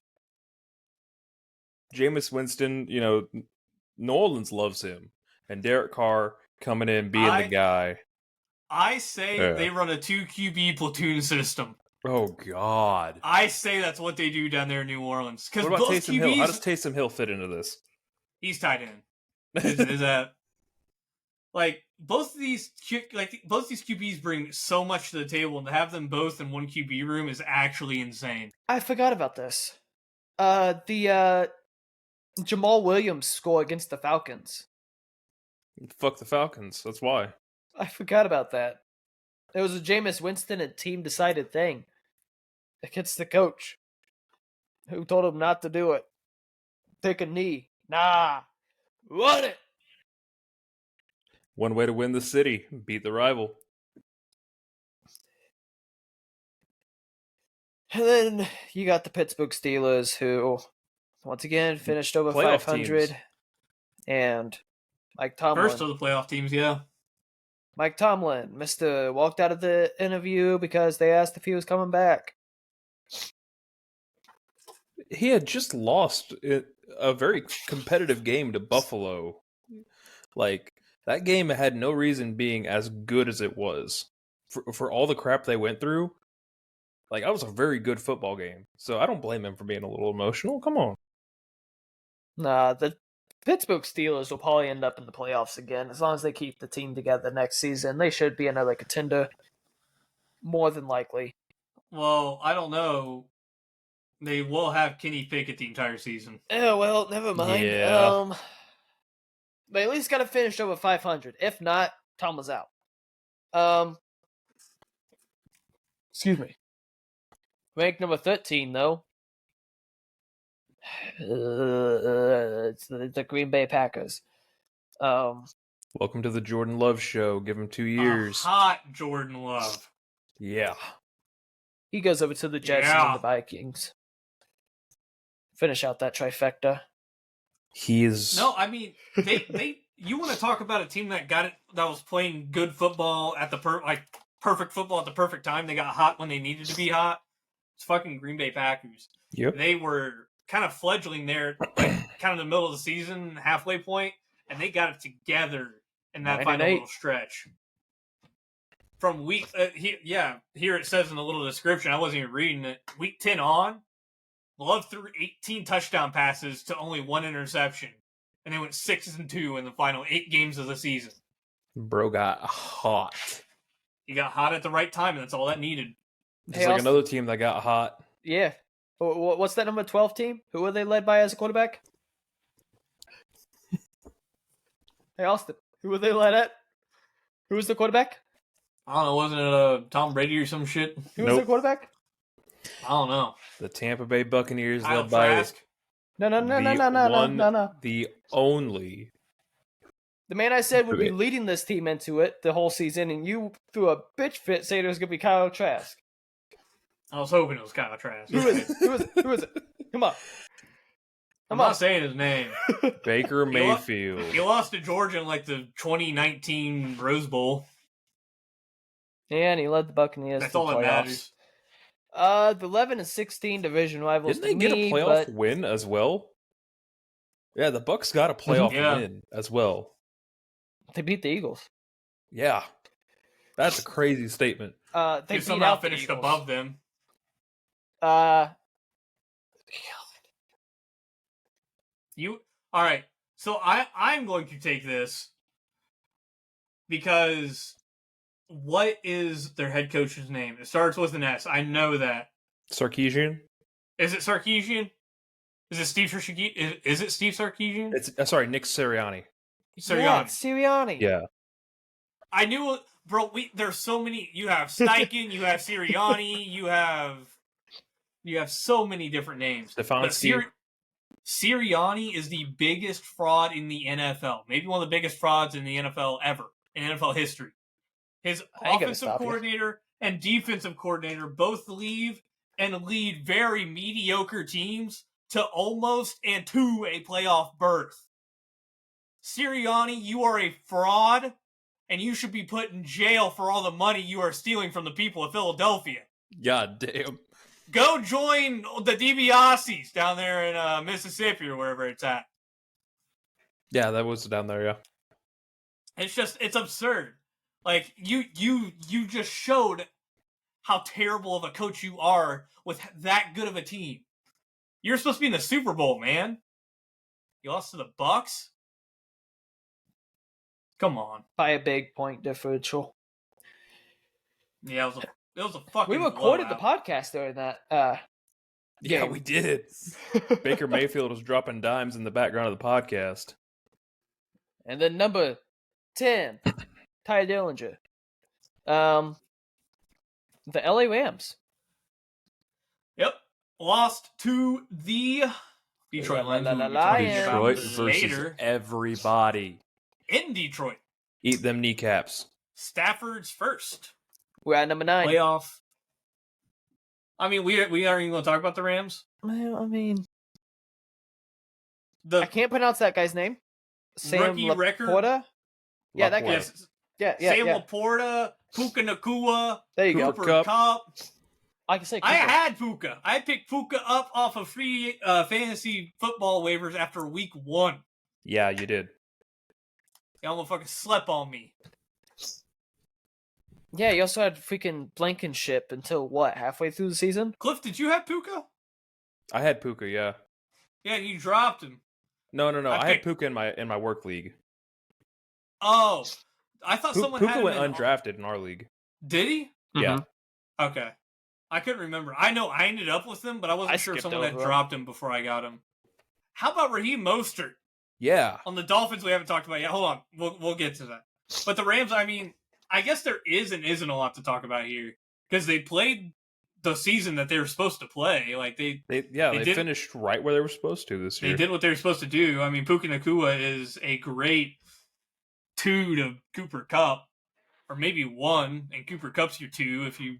Jameis Winston, New Orleans loves him. And Derek Carr coming in, being the guy. I say they run a 2 QB platoon system. Oh, God. I say that's what they do down there in New Orleans. What about Taysom Hill? How does Taysom Hill fit into this? He's tied in. Is that... Like, both of these QBs bring so much to the table, and to have them both in one QB room is actually insane. I forgot about this. The Jamal Williams score against the Falcons. Fuck the Falcons. That's why. I forgot about that. It was a Jameis Winston and team-decided thing against the coach, who told him not to do it. Take a knee. Nah. Run it! One way to win the city, beat the rival. And then you got the Pittsburgh Steelers, who, once again, finished over Playoff 500. Teams. And Mike Tomlin. First of the playoff teams, yeah. Mike Tomlin walked out of the interview because they asked if he was coming back. He had just lost a very competitive game to Buffalo. Like, that game had no reason being as good as it was. For all the crap they went through, like, that was a very good football game. So I don't blame him for being a little emotional. Come on. Nah, the Pittsburgh Steelers will probably end up in the playoffs again. As long as they keep the team together next season, they should be another contender. More than likely. Well, I don't know. They will have Kenny Pickett the entire season. Oh, well, never mind. Yeah. They at least got to finish over 500. If not, Tom was out. Excuse me. Ranked number 13, though. It's the Green Bay Packers. Welcome to the Jordan Love show. Give him 2 years. Hot Jordan Love. Yeah. He goes over to the Jets and the Vikings. Finish out that trifecta. He is... No, I mean, they you want to talk about a team that was playing good football at the perfect football at the perfect time. They got hot when they needed to be hot. It's fucking Green Bay Packers. Yep. They were kind of fledgling there, kind of in the middle of the season, halfway point, and they got it together in that final little stretch. From week, here it says in the little description, I wasn't even reading it, week 10 on, Love threw 18 touchdown passes to only 1 interception, and they went 6-2 in the final 8 games of the season. Bro got hot. He got hot at the right time, and that's all that needed. Just like another team that got hot. Yeah. What's that number 12 team? Who are they led by as a quarterback? Hey, Austin, who were they led at? Who was the quarterback? I don't know, wasn't it Tom Brady or some shit? Who was the quarterback? I don't know. The Tampa Bay Buccaneers Kyle led by Trask? No. the only. The man I said would be leading this team into it the whole season, and you threw a bitch fit saying it was going to be Kyle Trask. I was hoping it was Kyle Trask. Who is it? Who is it? Come on. I'm not saying his name. Baker Mayfield. He lost to Georgia in like the 2019 Rose Bowl. Yeah, and he led the Buccaneers. That's to all that playoffs. matters. The 11-16 division rivals. Didn't they get a playoff win as well? Yeah, the Bucks got a playoff win as well. They beat the Eagles. Yeah, that's a crazy statement. They somehow finished above them. All right. So I'm going to take this because what is their head coach's name? It starts with an S. I know that. Sarkisian? Is it Sarkisian? Is it Steve Sarkisian? Is it Steve Sarkisian? It's sorry, Nick Sirianni. Yeah, Sirianni. Yeah. I knew, bro. There's so many. You have Steichen, you have Sirianni, you have so many different names. Sirianni is the biggest fraud in the NFL. Maybe one of the biggest frauds in the NFL ever, in NFL history. His offensive coordinator and defensive coordinator both leave and lead very mediocre teams to almost and to a playoff berth. Sirianni, you are a fraud, and you should be put in jail for all the money you are stealing from the people of Philadelphia. God damn. Go join the DiBiase's down there in Mississippi or wherever it's at. Yeah, that was down there, yeah. It's absurd. Like, you just showed how terrible of a coach you are with that good of a team. You're supposed to be in the Super Bowl, man. You lost to the Bucks? Come on. By a big point differential. Yeah, it was a fucking We recorded blowout. the podcast during that. Yeah, we did. Baker Mayfield was dropping dimes in the background of the podcast. And then number 10, Ty Dillinger. The LA Rams. Yep. Lost to the Detroit Lions. Lions. Detroit versus everybody. In Detroit. Eat them kneecaps. Stafford's first. We're at number 9. Playoff. I mean, we aren't even going to talk about the Rams. Well, I mean, I can't pronounce that guy's name. Sam rookie record. Laporta? Yeah, that guy. Yes. Yeah. Sam Laporta, Puka Nakua, There you Cooper go. Kupp. I can say I Cooper. had Puka. I picked Puka up off of free fantasy football waivers after week 1. Yeah, you did. Y'all motherfuckers slept on me. Yeah, you also had freaking Blankenship until what, halfway through the season? Cliff, did you have Puka? I had Puka, yeah. Yeah, you dropped him. No. I had Puka in my work league. Oh, I thought someone Puka had him went in... undrafted in our league. Did he? Yeah. Okay. I couldn't remember. I know I ended up with him, but I wasn't sure if someone had dropped him before I got him. How about Raheem Mostert? Yeah. On the Dolphins, we haven't talked about yet. Hold on. We'll get to that. But the Rams, I mean, I guess there is and isn't a lot to talk about here. Because they played the season that they were supposed to play. Like they finished right where they were supposed to this year. They did what they were supposed to do. I mean, Puka Nakua is a great 2 to Cooper Kupp. Or maybe 1, and Cooper Kupp's your 2 if you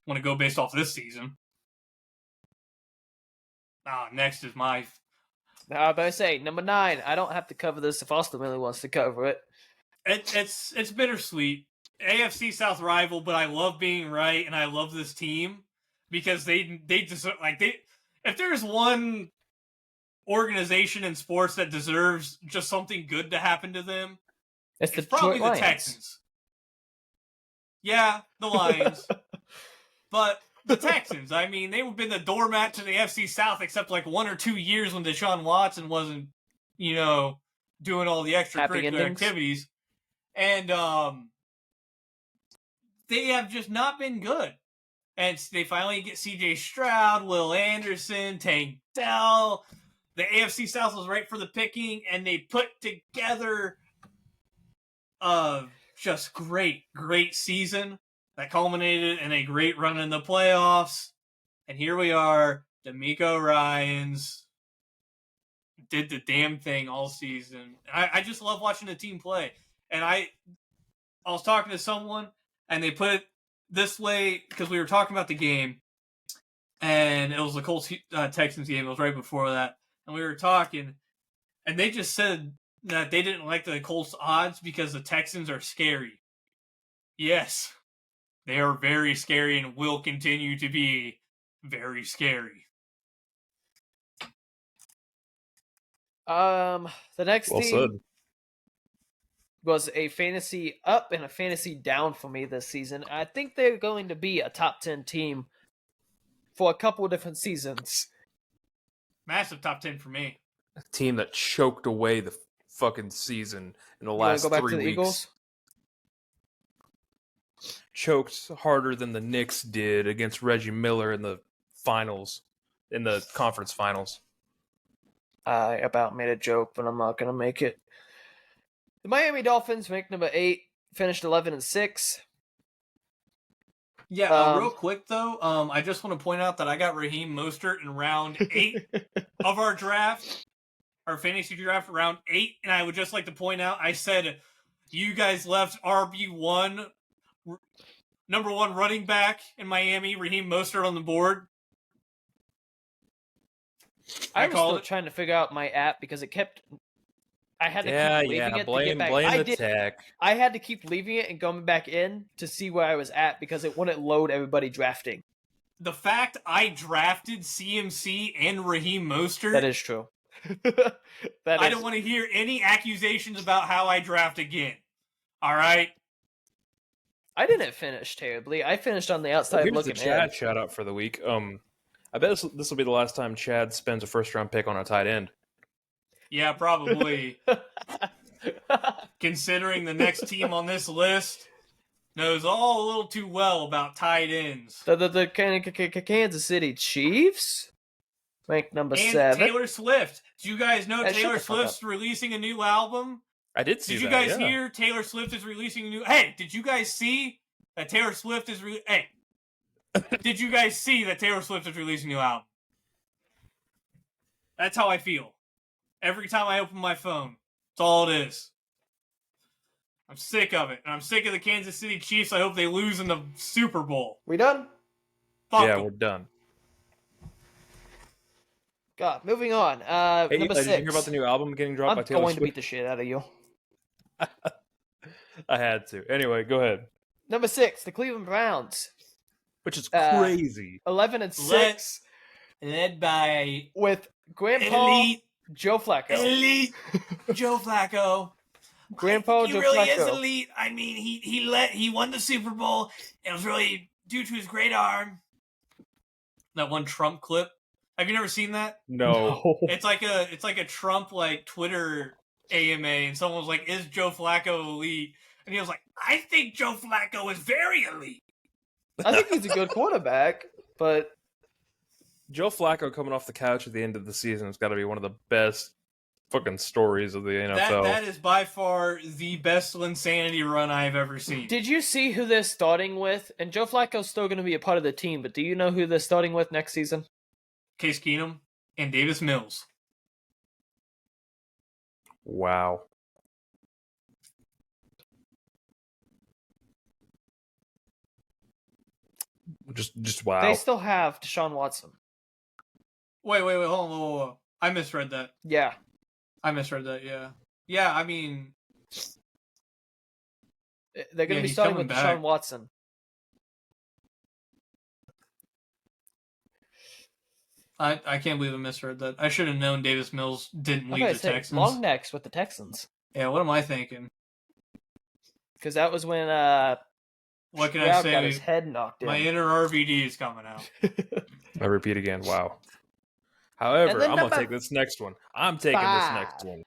want to go based off this season. Next is my... But I say, number 9, I don't have to cover this if Austin really wants to cover it. It's bittersweet. AFC South rival, but I love being right, and I love this team because they deserve, if there's one organization in sports that deserves just something good to happen to them, it's probably the Texans. Yeah, the Lions. But The Texans. I mean, they've been the doormat to the FC South except like 1 or 2 years when Deshaun Watson wasn't, doing all the extracurricular activities. And they have just not been good. And they finally get C.J. Stroud, Will Anderson, Tank Dell. The AFC South was right for the picking, and they put together a just great season that culminated in a great run in the playoffs. And here we are, D'Amico Ryans did the damn thing all season. I just love watching the team play. And I was talking to someone, and they put it this way, because we were talking about the game, and it was the Colts Texans game. It was right before that. And we were talking, and they just said that they didn't like the Colts odds because the Texans are scary. Yes, they are very scary and will continue to be very scary. The next Well team said. was a fantasy up and a fantasy down for me this season. I think they're going to be a top 10 team for a couple of different seasons. Massive top 10 for me. A team that choked away the fucking season in the last 3 weeks. Go back to the Eagles? Choked harder than the Knicks did against Reggie Miller in the finals, in the conference finals. I about made a joke, but I'm not going to make it. The Miami Dolphins ranked number 8, finished 11-6. Yeah, real quick though, I just want to point out that I got Raheem Mostert in round 8 of our draft, our fantasy draft, round 8, and I would just like to point out, I said you guys left RB1, number 1 running back in Miami, Raheem Mostert on the board. I was still trying to figure out my app because it kept. I had to keep leaving it to get back. Blame the tech. I had to keep leaving it and going back in to see where I was at because it wouldn't load everybody drafting. The fact I drafted CMC and Raheem Mostert. That is true. I don't want to hear any accusations about how I draft again. All right? I didn't finish terribly. I finished on the outside looking in. Chad shout out for the week. I bet this will be the last time Chad spends a first-round pick on a tight end. Yeah, probably. Considering the next team on this list knows all a little too well about tight ends. The Kansas City Chiefs ranked number 7. Taylor Swift. Do you guys know Taylor Swift's releasing a new album? I did see that. Did you guys hear Taylor Swift is releasing a new... Hey, did you guys see that Taylor Swift is... Hey, did you guys see that Taylor Swift is releasing a new album? That's how I feel. Every time I open my phone. That's all it is. I'm sick of it. And I'm sick of the Kansas City Chiefs. I hope they lose in the Super Bowl. We done? Fuck yeah, them. we're done. God, moving on. Hey, number 6. Did you hear about the new album getting dropped by Taylor Swift? I'm going to beat the shit out of you. I had to. Anyway, go ahead. Number 6, the Cleveland Browns. Which is crazy. 11-6. Led by... With Grandpa Elite Joe Flacco. Elite Joe Flacco. Grandpa Joe Flacco. He really is elite. I mean, he won the Super Bowl. It was really due to his great arm. That one Trump clip. Have you never seen that? No. It's like a Trump like Twitter AMA, and someone was like, "Is Joe Flacco elite?" And he was like, "I think Joe Flacco is very elite." I think he's a good quarterback, but Joe Flacco coming off the couch at the end of the season has got to be one of the best fucking stories of the NFL. That is by far the best insanity run I've ever seen. Did you see who they're starting with? And Joe Flacco's still going to be a part of the team, but do you know who they're starting with next season? Case Keenum and Davis Mills. Wow. Just wow. They still have Deshaun Watson. Wait, hold on. I misread that. Yeah. I misread that, yeah. Yeah, I mean... They're going to be starting with Deshaun Watson. I can't believe I misread that. I should have known Davis Mills didn't leave the Texans. Long necks with the Texans. Yeah, what am I thinking? Because that was when what can I Stroud say? got his head knocked in. My inner RVD is coming out. I repeat again. Wow. However, then I'm gonna number take this next one. I'm taking this next one.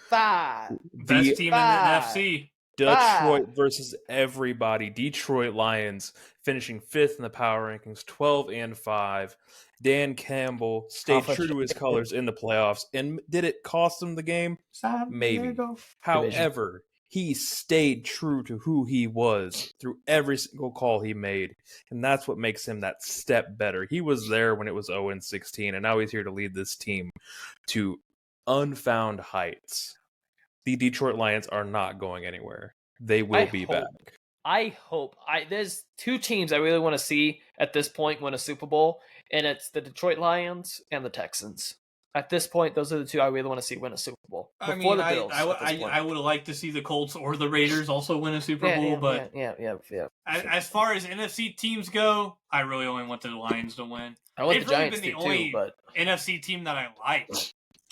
5. Best team in the NFC. Detroit versus everybody. Detroit Lions finishing 5th in the power rankings, 12-5. Dan Campbell stayed true to his colors in the playoffs. And did it cost him the game? Maybe. However, he stayed true to who he was through every single call he made. And that's what makes him that step better. He was there when it was 0-16, and now he's here to lead this team to unfound heights. The Detroit Lions are not going anywhere. They will be back. I hope. There's 2 teams I really want to see at this point win a Super Bowl, and it's the Detroit Lions and the Texans. At this point, those are the 2 I really want to see win a Super Bowl. I Before mean, the Bills. I would have liked to see the Colts or the Raiders also win a Super Bowl, but yeah. As far as NFC teams go, I really only want the Lions to win. I want They've the Giants really been to the only but NFC team that I like.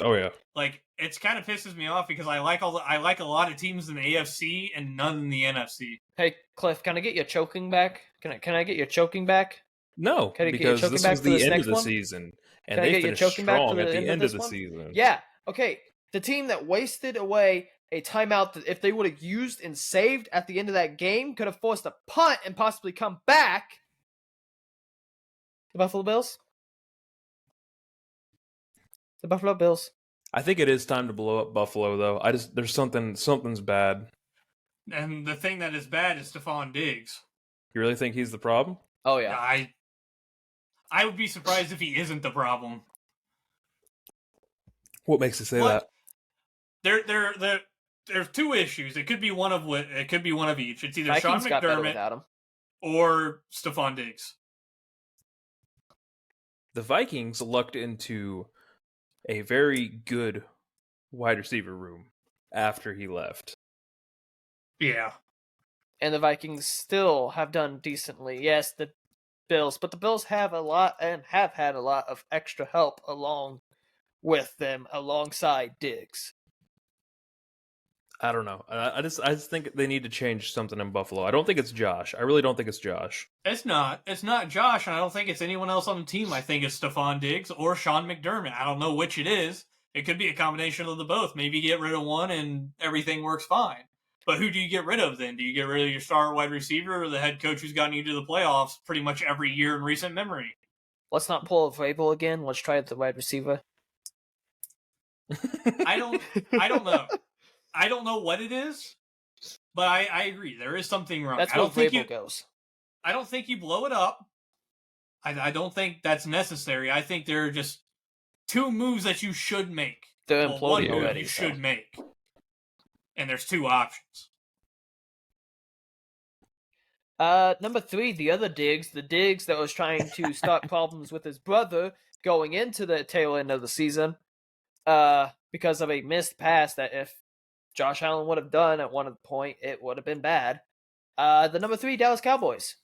Oh yeah. Like, it's kind of pisses me off because I like a lot of teams in the AFC and none in the NFC. Hey, Cliff, can I get your choking back? Can I get your choking back? No, because this was the end of the season, and they finished strong at the end of the season. Yeah. Okay. The team that wasted away a timeout that if they would have used and saved at the end of that game could have forced a punt and possibly come back. The Buffalo Bills. The Buffalo Bills. I think it is time to blow up Buffalo, though. There's something's bad. And the thing that is bad is Stephon Diggs. You really think he's the problem? Oh yeah. I would be surprised if he isn't the problem. What makes you say that? There's 2 issues. It could be one of each. It's either Vikings Sean got better McDermott without him. or Stephon Diggs. The Vikings lucked into a very good wide receiver room after he left. Yeah. And the Vikings still have done decently. Yes, the Bills, but the Bills have a lot and have had a lot of extra help along with them alongside Diggs. I don't know. I just think they need to change something in Buffalo. I don't think it's Josh. I really don't think it's Josh. It's not. It's not Josh, and I don't think it's anyone else on the team. I think it's Stephon Diggs or Sean McDermott. I don't know which it is. It could be a combination of the both. Maybe get rid of one and everything works fine. But who do you get rid of then? Do you get rid of your star wide receiver or the head coach who's gotten you to the playoffs pretty much every year in recent memory? Let's not pull a Vrabel again. Let's try the wide receiver. I don't know. I don't know what it is, but I agree. There is something wrong. That's where Vrabel goes. I don't think you blow it up. I don't think that's necessary. I think there are just 2 moves that you should make. They're imploding already. You should make. And there's 2 options. Number 3, the other Diggs. The Diggs that was trying to start problems with his brother going into the tail end of the season. Because of a missed pass that if Josh Allen would have done at one point, it would have been bad. The number 3, Dallas Cowboys.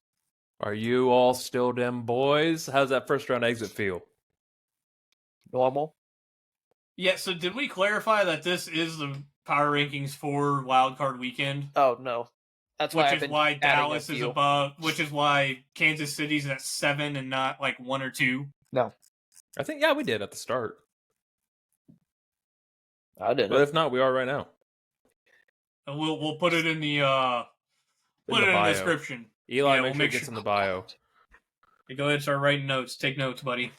Are you all still them boys? How's that first round exit feel? Normal. Yeah, so did we clarify that this is the power rankings for Wild Card Weekend? Oh, no. That's why why Dallas is above, which is why Kansas City's at 7 and not like 1 or 2. No. I think, we did at the start. I didn't. But if not, we are right now. And we'll put it in the description. Eli, make sure it gets in the bio. Hey, go ahead and start writing notes. Take notes, buddy.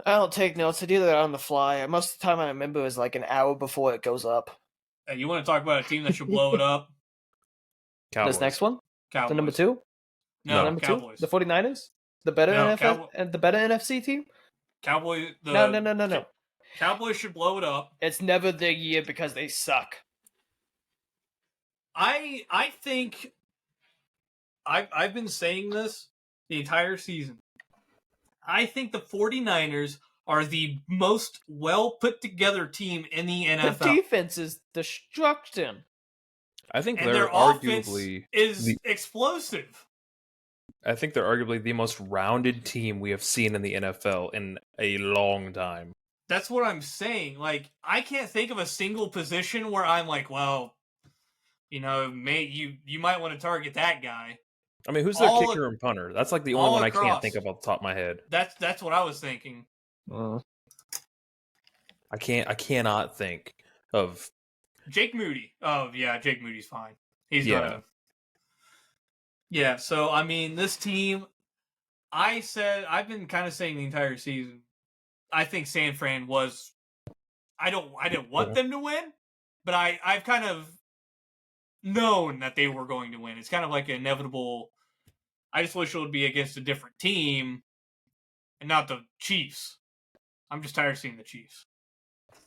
I don't take notes. I do that on the fly. Most of the time I remember is like an hour before it goes up. Hey, you want to talk about a team that should blow it up? Cowboys. This next one? Cowboys. The number 2? No, number Cowboys. 2? The 49ers? The better NFL and the better NFC team? Cowboys. No. Cowboys should blow it up. It's never their year because they suck. I think I've been saying this the entire season. I think the 49ers are the most well put together team in the NFL. The defense is destruction. I think and they're their arguably is explosive. I think they're arguably the most rounded team we have seen in the NFL in a long time. That's what I'm saying. Like, I can't think of a single position where I'm like, well, you know, you might want to target that guy. I mean, who's their All kicker and punter? That's like the only all one I can't across. think of off the top of my head. That's what I was thinking. I cannot think of. Jake Moody. Oh yeah, Jake Moody's fine. He's Yeah. gonna. Yeah. So I mean, this team. I've been kind of saying the entire season. I think San Fran was. I didn't want them to win, but I've kind of known that they were going to win. It's kind of like an inevitable. I just wish it would be against a different team, and not the Chiefs. I'm just tired of seeing the Chiefs.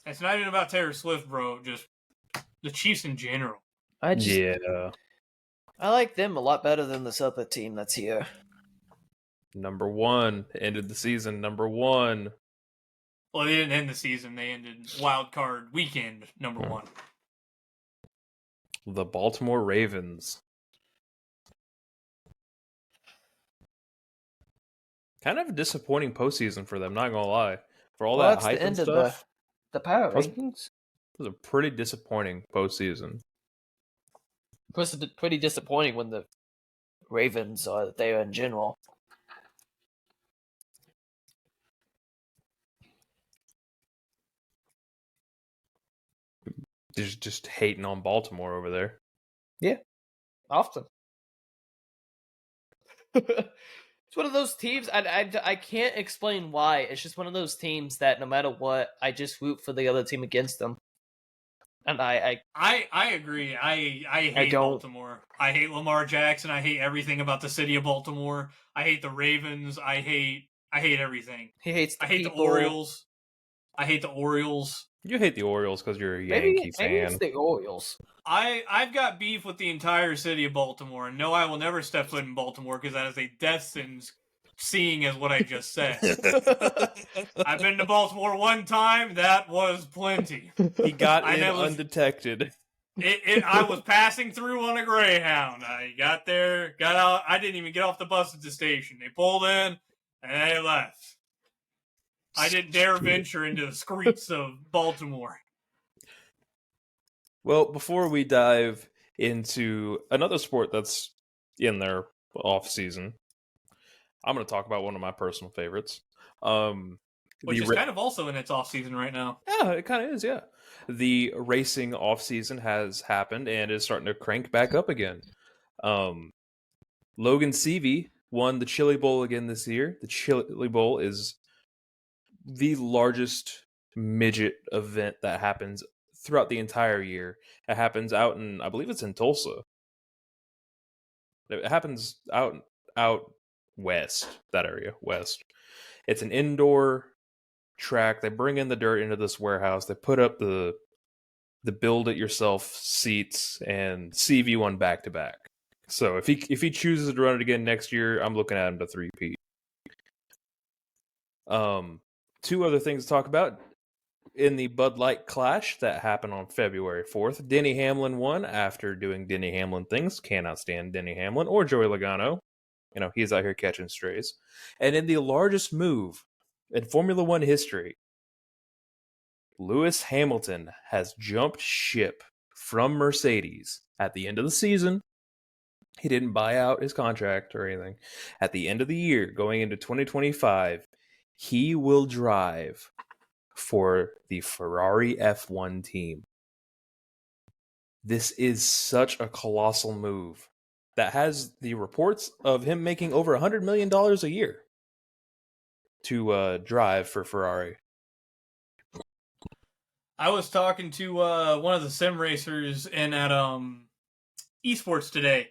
It's not even about Taylor Swift, bro. Just the Chiefs in general. Yeah. I like them a lot better than this other team that's here. Number 1 ended the season. Number 1. Well, they didn't end the season. They ended wild card weekend number 1. The Baltimore Ravens. Kind of a disappointing postseason for them, not gonna lie. For all that that's hype the and end stuff, of the power That was- rankings. it was a pretty disappointing postseason. Pretty disappointing when the Ravens are there in general. Just hating on Baltimore over there. Often. It's one of those teams, I can't explain why. It's just one of those teams that no matter what, I just root for the other team against them. And I agree. I hate Baltimore. I hate Lamar Jackson. I hate everything about the city of Baltimore. I hate the Ravens. I hate everything. he hates I hate people. the Orioles. I hate the Orioles. You hate the Orioles because you're a Yankee Maybe fan. it's the Orioles. I've got beef with the entire city of Baltimore, and no, I will never step foot in Baltimore because that is a death sentence, seeing as what I just said. I've been to Baltimore one time. That was plenty. He got in undetected. I was passing through on a Greyhound. I got there, got out. I didn't even get off the bus at the station. They pulled in, and they left. I didn't dare venture into the streets of Baltimore. Well, before we dive into another sport that's in their off season, I'm going to talk about one of my personal favorites. Which is kind of also in its off season right now. Yeah, it kind of is, yeah. The racing off season has happened and is starting to crank back up again. Logan Seavey won the Chili Bowl again this year. The Chili Bowl is the largest midget event that happens throughout the entire year. It happens out in, I believe it's in Tulsa. It happens out west, that area, west. It's an indoor track. They bring in the dirt into this warehouse. They put up the build it yourself seats, and CV won back to back. So if he chooses to run it again next year, I'm looking at him to three-peat. Two other things to talk about. In the Bud Light Clash that happened on February 4th, Denny Hamlin won after doing Denny Hamlin things. Cannot stand Denny Hamlin or Joey Logano. You know, he's out here catching strays. And in the largest move in Formula One history, Lewis Hamilton has jumped ship from Mercedes at the end of the season. He didn't buy out his contract or anything. At the end of the year, going into 2025, he will drive for the Ferrari F1 team. This is such a colossal move that has the reports of him making over $100 million a year to drive for Ferrari. I was talking to one of the sim racers in at esports today.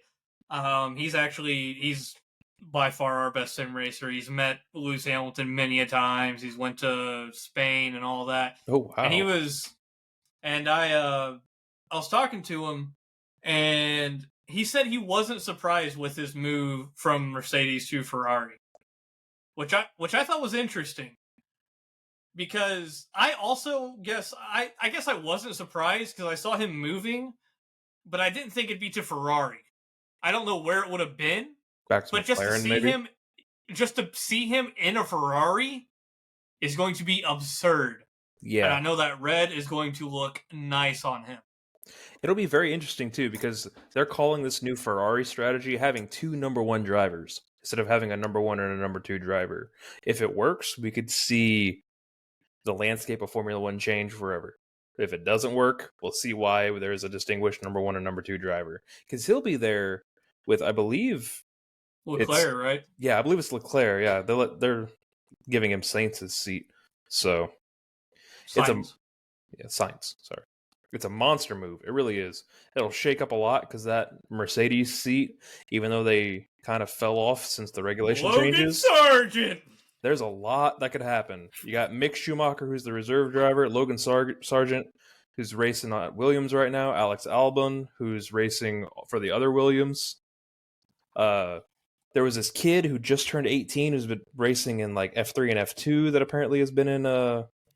He's by far our best sim racer. He's met Lewis Hamilton many a times. He's went to Spain and all that. Oh wow! And I was talking to him, and he said he wasn't surprised with his move from Mercedes to Ferrari, which I thought was interesting. Because I also guess I guess I wasn't surprised because I saw him moving, but I didn't think it'd be to Ferrari. I don't know where it would have been, but just to see him in a Ferrari is going to be absurd. Yeah, and I know that red is going to look nice on him. It'll be very interesting too because they're calling this new Ferrari strategy having 2 number 1 drivers instead of having a number 1 and a number 2 driver. If it works, we could see the landscape of Formula 1 change forever. If it doesn't work, we'll see why there's a distinguished number 1 and number 2 driver. Because he'll be there with, I believe... Leclerc, right? Yeah, I believe it's Leclerc. Yeah, they're giving him Sainz's seat. So... Science. Science. Sorry. It's a monster move. It really is. It'll shake up a lot because that Mercedes seat, even though they kind of fell off since the regulation changes... Sargent! There's a lot that could happen. You got Mick Schumacher, who's the reserve driver, Logan Sargent, who's racing at Williams right now, Alex Albon, who's racing for the other Williams. There was this kid who just turned 18 who's been racing in like F3 and F2 that apparently has been in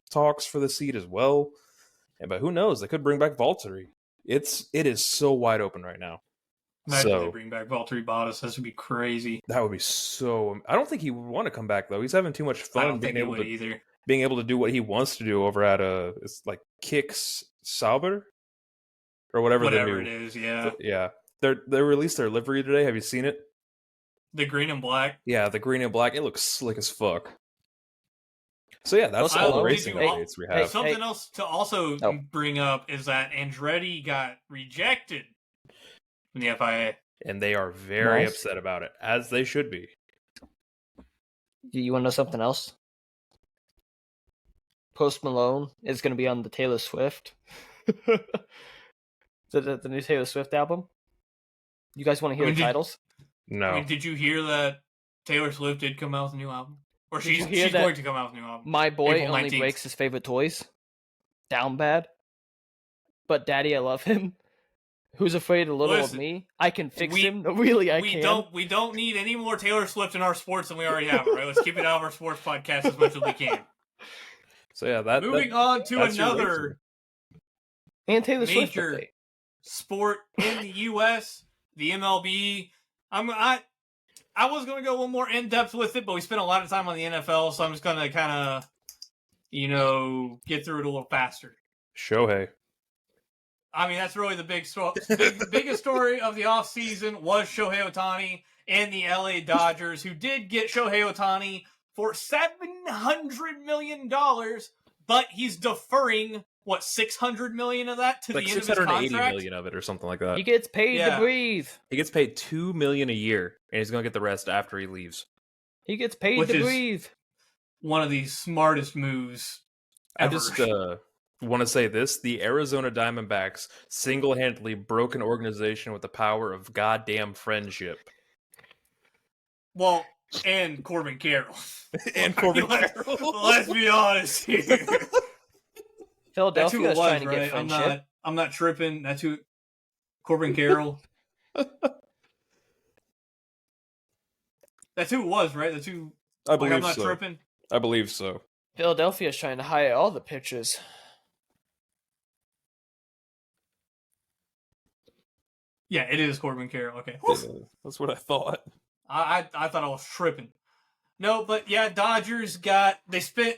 talks for the seat as well. But who knows? They could bring back Valtteri. It is so wide open right now. Imagine they bring back Valtteri Bottas. That would be crazy. That would be so... I don't think he would want to come back, though. He's having too much fun being able to do what he wants to do over at it's like Kicks Sauber or whatever it is. Yeah, yeah. They released their livery today. Have you seen it? The green and black. Yeah, the green and black. It looks slick as fuck. So yeah, that's all the racing updates we have. Something else to also bring up is that Andretti got rejected from the FIA. And they are very upset about it, as they should be. Do you want to know something else? Post Malone is going to be on the Taylor Swift. the new Taylor Swift album. You guys want to hear the titles? No. I mean, did you hear that Taylor Swift did come out with a new album? Or she's going to come out with a new album? My boy April only 19th. Breaks his favorite toys. Down bad. But Daddy, I love him. Who's afraid a little of me? I can fix him. No, really, I can. We don't need any more Taylor Swift in our sports than we already have, right? Let's keep it out of our sports podcast as much as we can. So yeah, moving on to another and Taylor Swift major sport in the U.S., the MLB. I was going to go one more in depth with it, but we spent a lot of time on the NFL, so I'm just going to kind of, get through it a little faster. Shohei. I mean, that's really the biggest story of the offseason was Shohei Ohtani and the LA Dodgers, who did get Shohei Ohtani for $700 million, but he's deferring, $600 million of that to the end of his contract? $680 million of it or something like that. He gets paid to breathe. He gets paid $2 million a year, and he's going to get the rest after he leaves. He gets paid to breathe. One of the smartest moves ever. I just want to say this. The Arizona Diamondbacks single-handedly broke an organization with the power of goddamn friendship. Well, and Corbin Carroll. Let's be honest here. Philadelphia is trying to get friendship. I'm not tripping. That's who Corbin Carroll. That's who it was, right? That's who. I believe I'm not so. tripping. I believe so. Philadelphia is trying to hire all the pitchers. Yeah, it is Corbin Carroll. Okay, that's what I thought. I thought I was tripping. No, but yeah, Dodgers they spent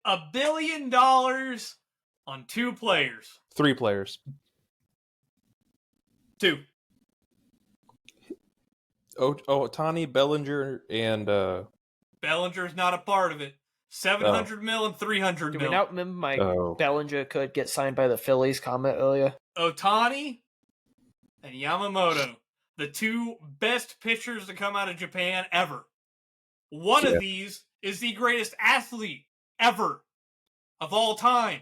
$1 billion on 2 players. 3 players. 2. Ohtani, Bellinger, and Bellinger's not a part of it. $700 million and $300 million. Do we not remember Bellinger could get signed by the Phillies comment earlier? Ohtani and Yamamoto, the 2 best pitchers to come out of Japan ever. One of these is the greatest athlete ever of all time.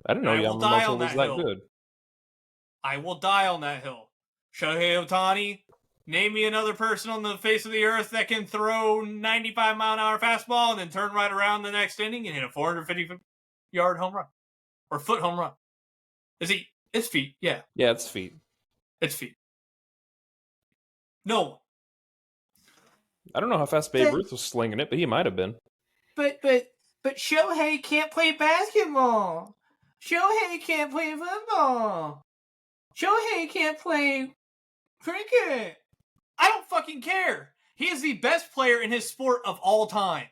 I didn't know Yamamoto was that good. I will die on that hill. Shohei Ohtani, name me another person on the face of the earth that can throw 95-mile-an-hour fastball and then turn right around the next inning and hit a 450-yard home run. Or foot home run. It's feet, yeah. Yeah, it's feet. It's feet. No one. I don't know how fast Babe Ruth was slinging it, but he might have been. But Shohei can't play basketball. Shohei can't play football. Shohei can't play cricket. I don't fucking care. He is the best player in his sport of all time.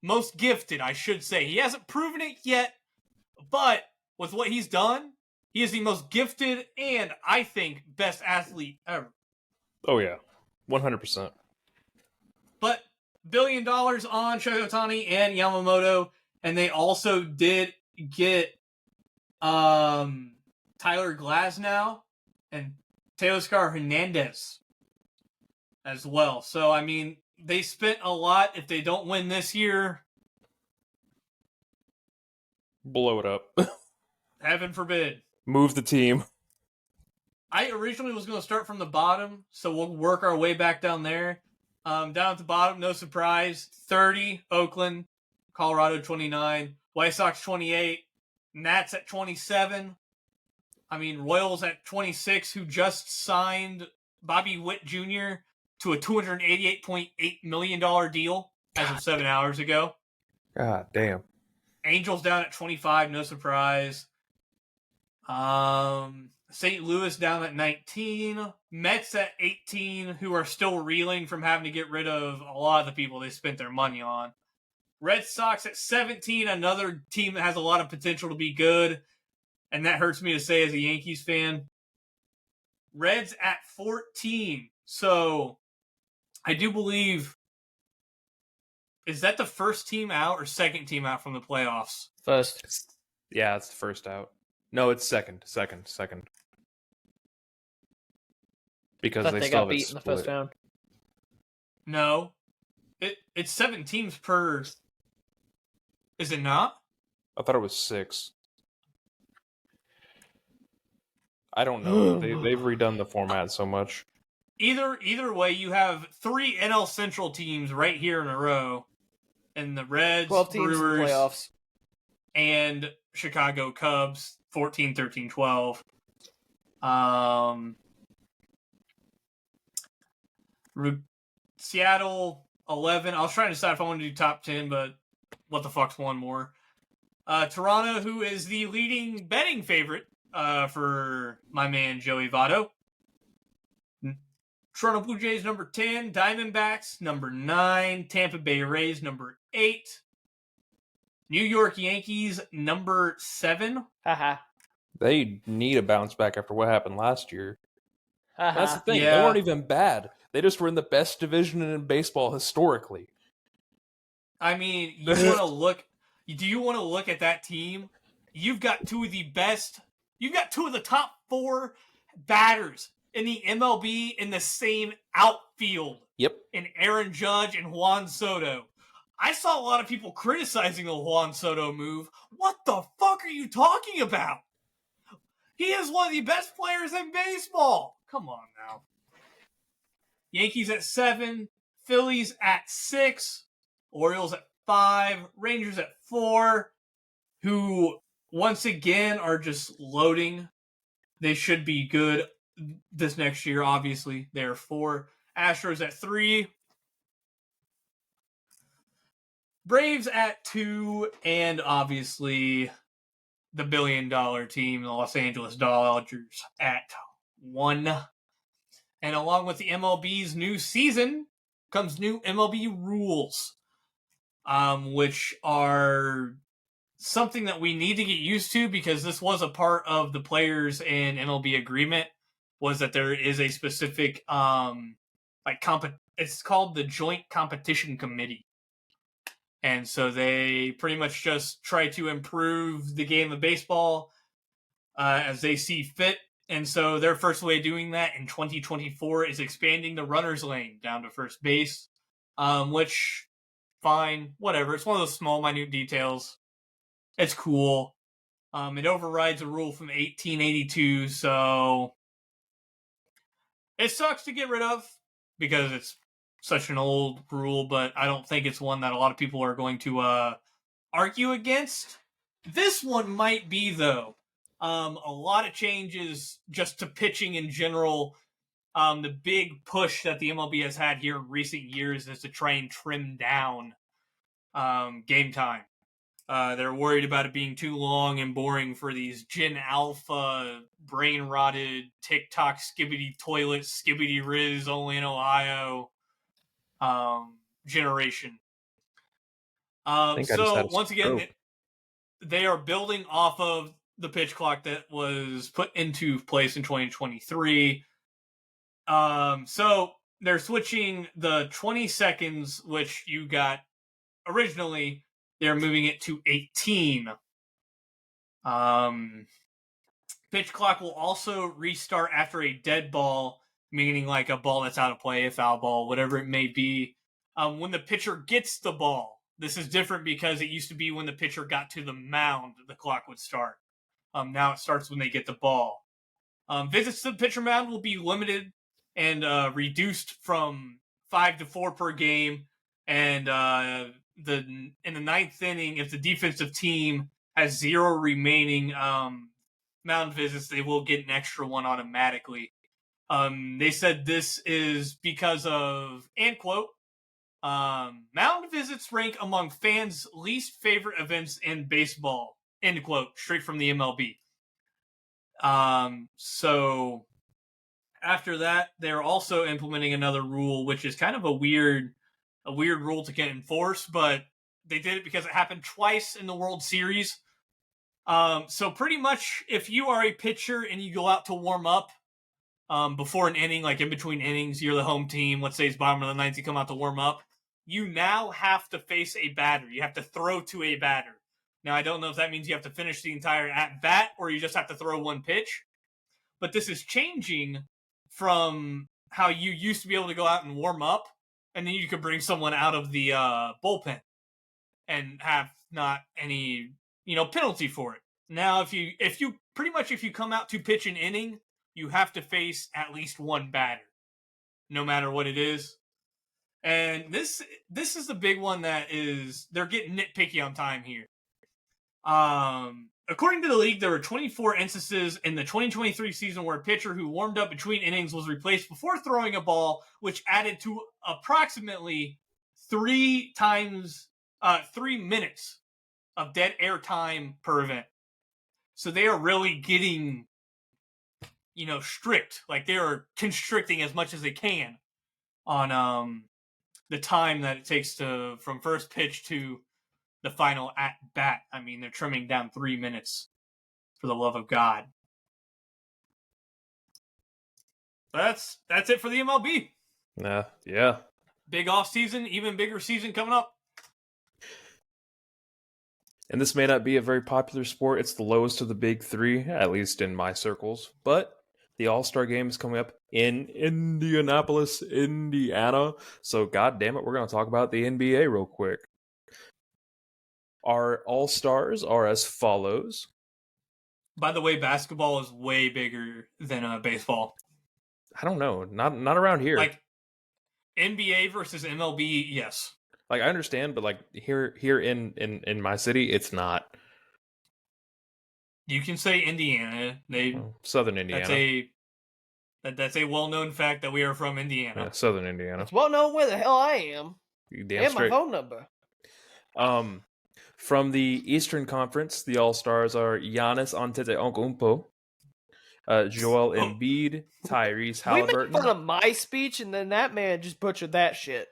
Most gifted, I should say. He hasn't proven it yet, but with what he's done, He is the most gifted and, I think, best athlete ever. Oh, yeah. 100%. But $1 billion on Shohei Ohtani and Yamamoto, and they also did get Tyler Glasnow and Teoscar Hernandez as well. So, I mean, they spent a lot. If they don't win this year, Blow it up. heaven forbid. Move the team. I originally was going to start from the bottom, so we'll work our way back down there. Down at the bottom, no surprise. 30, Oakland. Colorado, 29. White Sox, 28. Nats at 27. I mean, Royals at 26, who just signed Bobby Witt Jr. to a $288.8 million deal as of 7 hours ago. God damn. Angels down at 25, no surprise. St. Louis down at 19. Mets at 18, who are still reeling from having to get rid of a lot of the people they spent their money on. Red Sox at 17, another team that has a lot of potential to be good, and that hurts me to say as a Yankees fan. Reds at 14. So, I do believe, is that the first team out or second team out from the playoffs? First. Yeah, it's the first out. No, it's second. Because But they they still got have it beat in the first split. round. No. It's 7 teams per... Is it not? I thought it was 6. I don't know. They've redone the format so much. Either way, you have 3 NL Central teams right here in a row. And the Reds, 12 teams in the Brewers, playoffs. and Chicago Cubs, 14, 13, 12. Seattle, 11. I was trying to decide if I wanted to do top 10, but what the fuck's one more? Toronto, who is the leading betting favorite for my man Joey Votto. Toronto Blue Jays, number 10. Diamondbacks, number 9. Tampa Bay Rays, number 8. New York Yankees, number 7. Haha. They need a bounce back after what happened last year. That's the Haha. thing. Yeah. They weren't even bad. They just were in the best division in baseball historically. I mean, you want to look... Do you want to look at that team? You've got 2 of the best... You've got 2 of the top 4 batters in the MLB in the same outfield. Yep. In Aaron Judge and Juan Soto. I saw a lot of people criticizing the Juan Soto move. What the fuck are you talking about? He is one of the best players in baseball. Come on now. Yankees at 7. Phillies at 6. Orioles at 5. Rangers at 4. Who, once again, are just loading. They should be good this next year, obviously. They're 4. Astros at 3. Braves at 2. And obviously, the $1 billion team, the Los Angeles Dodgers, at 1. And along with the MLB's new season comes new MLB rules, which are something that we need to get used to because this was a part of the players and MLB agreement, was that there is a specific it's called the Joint Competition Committee. And so they pretty much just try to improve the game of baseball as they see fit. And so their first way of doing that in 2024 is expanding the runner's lane down to first base, which, fine, whatever. It's one of those small, minute details. It's cool. It overrides a rule from 1882, so it sucks to get rid of because it's such an old rule, but I don't think it's one that a lot of people are going to argue against. This one might be, though. A lot of changes just to pitching in general. The big push that the MLB has had here in recent years is to try and trim down game time. They're worried about it being too long and boring for these Gen Alpha, brain-rotted, TikTok, skibbity toilet, skibbity Riz, only in Ohio generation. So, once again, they are building off of the pitch clock that was put into place in 2023. So they're switching the 20 seconds, which you got originally. They're moving it to 18. Pitch clock will also restart after a dead ball, meaning like a ball that's out of play, a foul ball, whatever it may be. When the pitcher gets the ball, this is different because it used to be when the pitcher got to the mound, the clock would start. Now it starts when they get the ball. Visits to the pitcher mound will be limited and reduced from 5 to 4 per game. And in the ninth inning, if the defensive team has 0 remaining mound visits, they will get an extra one automatically. They said this is because of, and quote, mound visits rank among fans' least favorite events in baseball, end quote, straight from the MLB. So after that, they're also implementing another rule, which is kind of a weird rule to get enforced, but they did it because it happened twice in the World Series. So pretty much if you are a pitcher and you go out to warm up, before an inning, like in between innings, you're the home team, let's say it's bottom of the ninth, you come out to warm up, you now have to face a batter. You have to throw to a batter. Now, I don't know if that means you have to finish the entire at-bat or you just have to throw one pitch. But this is changing from how you used to be able to go out and warm up, and then you could bring someone out of the bullpen and have not any, penalty for it. Now, if you come out to pitch an inning, you have to face at least one batter, no matter what it is. And this is the big one that is, they're getting nitpicky on time here. According to the league, there were 24 instances in the 2023 season where a pitcher who warmed up between innings was replaced before throwing a ball, which added to approximately 3 minutes of dead air time per event. So they are really getting, strict. Like, they are constricting as much as they can on the time that it takes from first pitch to the final at bat. I mean, they're trimming down 3 minutes, for the love of God. That's it for the MLB. Yeah. Big off season, even bigger season coming up. And this may not be a very popular sport. It's the lowest of the big 3, at least in my circles. But the All-Star Game is coming up in Indianapolis, Indiana. So, God damn it, we're going to talk about the NBA real quick. Our All-Stars are as follows. By the way, basketball is way bigger than baseball. I don't know. Not around here. Like, NBA versus MLB, yes. Like, I understand, but like here in my city, it's not. You can say Indiana. Southern Indiana. That's a well-known fact that we are from Indiana. Yeah, Southern Indiana. It's well known where the hell I am. Damn and straight. my phone number. From the Eastern Conference, the All-Stars are Giannis Antetokounmpo, Joel Embiid, Tyrese Halliburton. We made fun of my speech, and then that man just butchered that shit.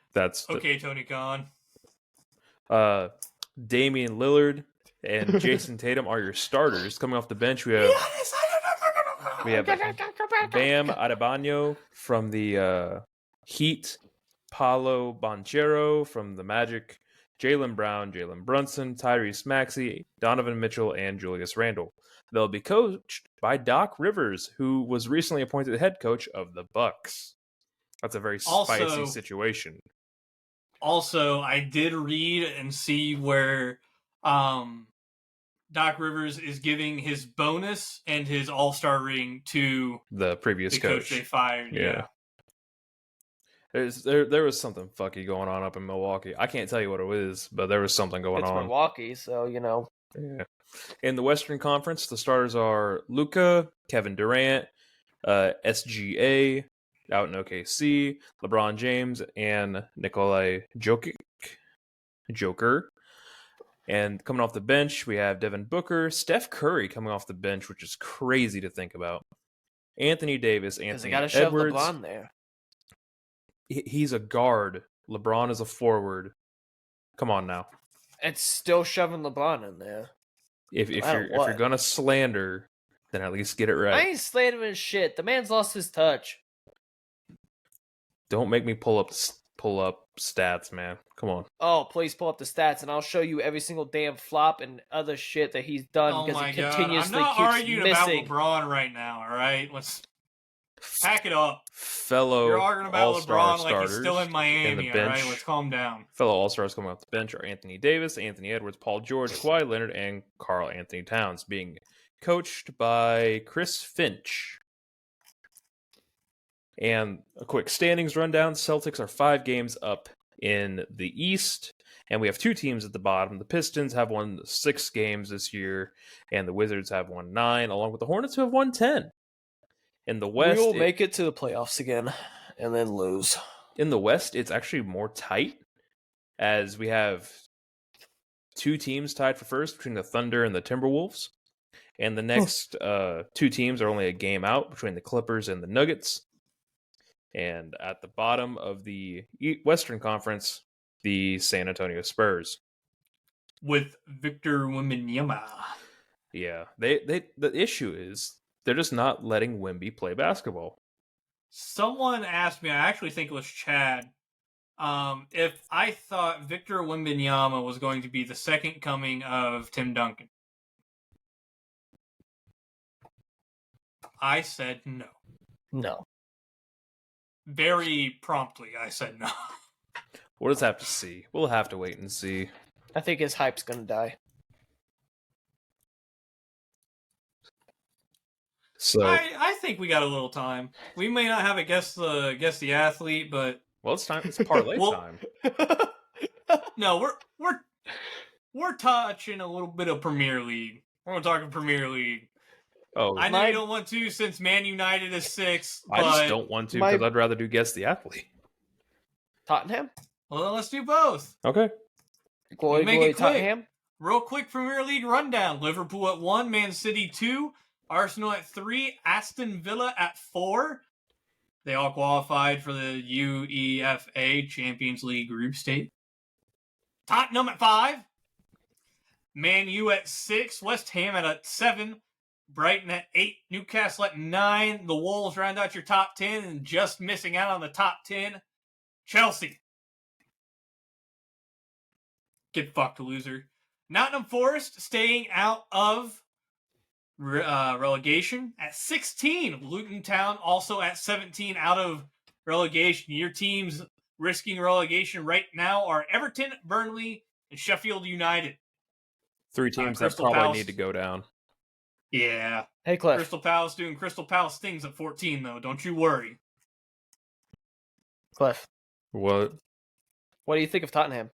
Okay, Tony Khan. Damian Lillard and Jason Tatum are your starters. Coming off the bench, we have Bam Adebayo from the Heat, Paolo Banchero from the Magic, Jaylen Brown, Jalen Brunson, Tyrese Maxey, Donovan Mitchell, and Julius Randle. They'll be coached by Doc Rivers, who was recently appointed head coach of the Bucks. That's a very spicy situation. Also, I did read and see where Doc Rivers is giving his bonus and his All-Star ring to the previous coach they fired. Yeah. There was something fucky going on up in Milwaukee. I can't tell you what it was, but there was something going on. It's Milwaukee, so Yeah. In the Western Conference, the starters are Luka, Kevin Durant, SGA out in OKC, LeBron James, and Nikola Joker. And coming off the bench, we have Devin Booker, Steph Curry coming off the bench, which is crazy to think about. Anthony Davis, Anthony Edwards. They gotta shove LeBron there. He's a guard. LeBron is a forward. Come on now. It's still shoving LeBron in there. If matter you're what. gonna slander, then at least get it I right. ain't slandering shit. The man's lost his touch. Don't make me pull up stats, man. Come on. Oh, please pull up the stats, and I'll show you every single damn flop and other shit that he's done Oh because my he god! I'm continuously not keeps arguing missing. about LeBron right now. All right, let's pack it up. Fellow You're arguing about All-Star LeBron like he's still in starters Miami. the bench. All right, let's calm down. Fellow All-Stars coming off the bench are Anthony Davis, Anthony Edwards, Paul George, Kawhi Leonard, and Karl Anthony Towns, being coached by Chris Finch. And a quick standings rundown. Celtics are 5 games up in the East, and we have 2 teams at the bottom. The Pistons have won 6 games this year, and the Wizards have won 9, along with the Hornets who have won 10. In the West, We'll make it to the playoffs again and then lose. In the West, it's actually more tight, as we have 2 teams tied for first between the Thunder and the Timberwolves. And the next 2 teams are only a game out between the Clippers and the Nuggets. And at the bottom of the Western Conference, the San Antonio Spurs. With Victor Wembanyama. Yeah, the issue is they're just not letting Wemby play basketball. Someone asked me, I actually think it was Chad, if I thought Victor Wembanyama was going to be the second coming of Tim Duncan. I said no. No. Very promptly, I said no. We'll just have to see. We'll have to wait and see. I think his hype's gonna die. So I think we got a little time. We may not have a guess the athlete, but well, it's time. It's parlay time. No, we're touching a little bit of Premier League. We're talking Premier League. Oh, I know you don't want to since Man United is 6. I just don't want to because I'd rather do guess the athlete. Tottenham? Well, then let's do both. Okay. Glory, Make glory, it quick. Tottenham. Real quick Premier League rundown. Liverpool at 1, Man City 2, Arsenal at 3, Aston Villa at 4. They all qualified for the UEFA Champions League group stage. Tottenham at 5. Man U at 6. West Ham at 7. Brighton at 8. Newcastle at 9. The Wolves round out your top 10, and just missing out on the top 10, Chelsea. Get fucked, loser. Nottingham Forest staying out of relegation at 16. Luton Town also at 17 out of relegation. Your teams risking relegation right now are Everton, Burnley, and Sheffield United. 3 teams that Crystal probably Palace. need to go down. Yeah. Hey, Cliff. Crystal Palace doing Crystal Palace things at 14, though. Don't you worry. Cliff. What? What do you think of Tottenham?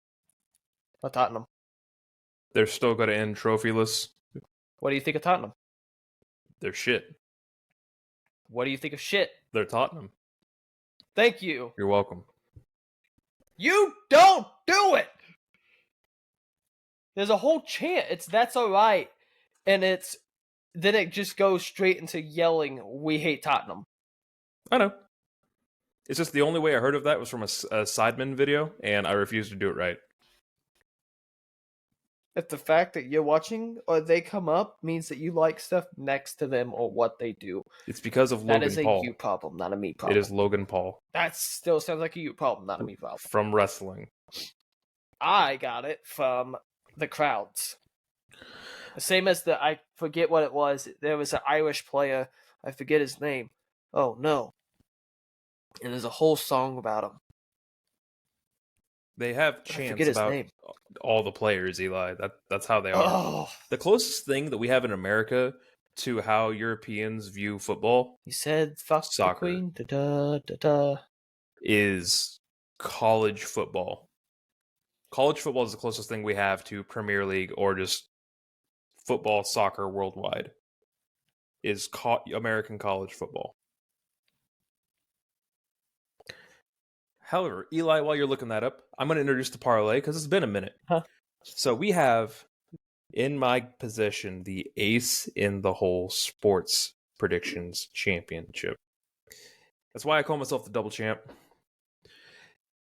Of Tottenham. They're still going to end trophyless. What do you think of Tottenham? They're shit. What do you think of shit? They're Tottenham. Thank you. You're welcome. You don't do it! There's a whole chant. It's that's all right. And then it just goes straight into yelling, we hate Tottenham. I know. It's just the only way I heard of that was from a Sidemen video, and I refused to do it right. If the fact that you're watching or they come up means that you like stuff next to them or what they do. It's because of Logan That is a Paul. you problem, not a me problem. It is Logan Paul. That still sounds like a you problem, not a me problem. From wrestling. I got it from the crowds. The same as I forget what it was. There was an Irish player. I forget his name. Oh, no. And there's a whole song about him. They have I chants forget his about name. all the players, Eli. That's how they are. Oh, The closest thing that we have in America to how Europeans view football he said, fuck Soccer. the queen. Da-da-da-da. is college football. College football is the closest thing we have to Premier League or just football, soccer worldwide. Is American college football. However, Eli, while you're looking that up, I'm going to introduce the parlay because it's been a minute. Huh. So we have in my possession the Ace in the Hole Sports Predictions Championship. That's why I call myself the double champ.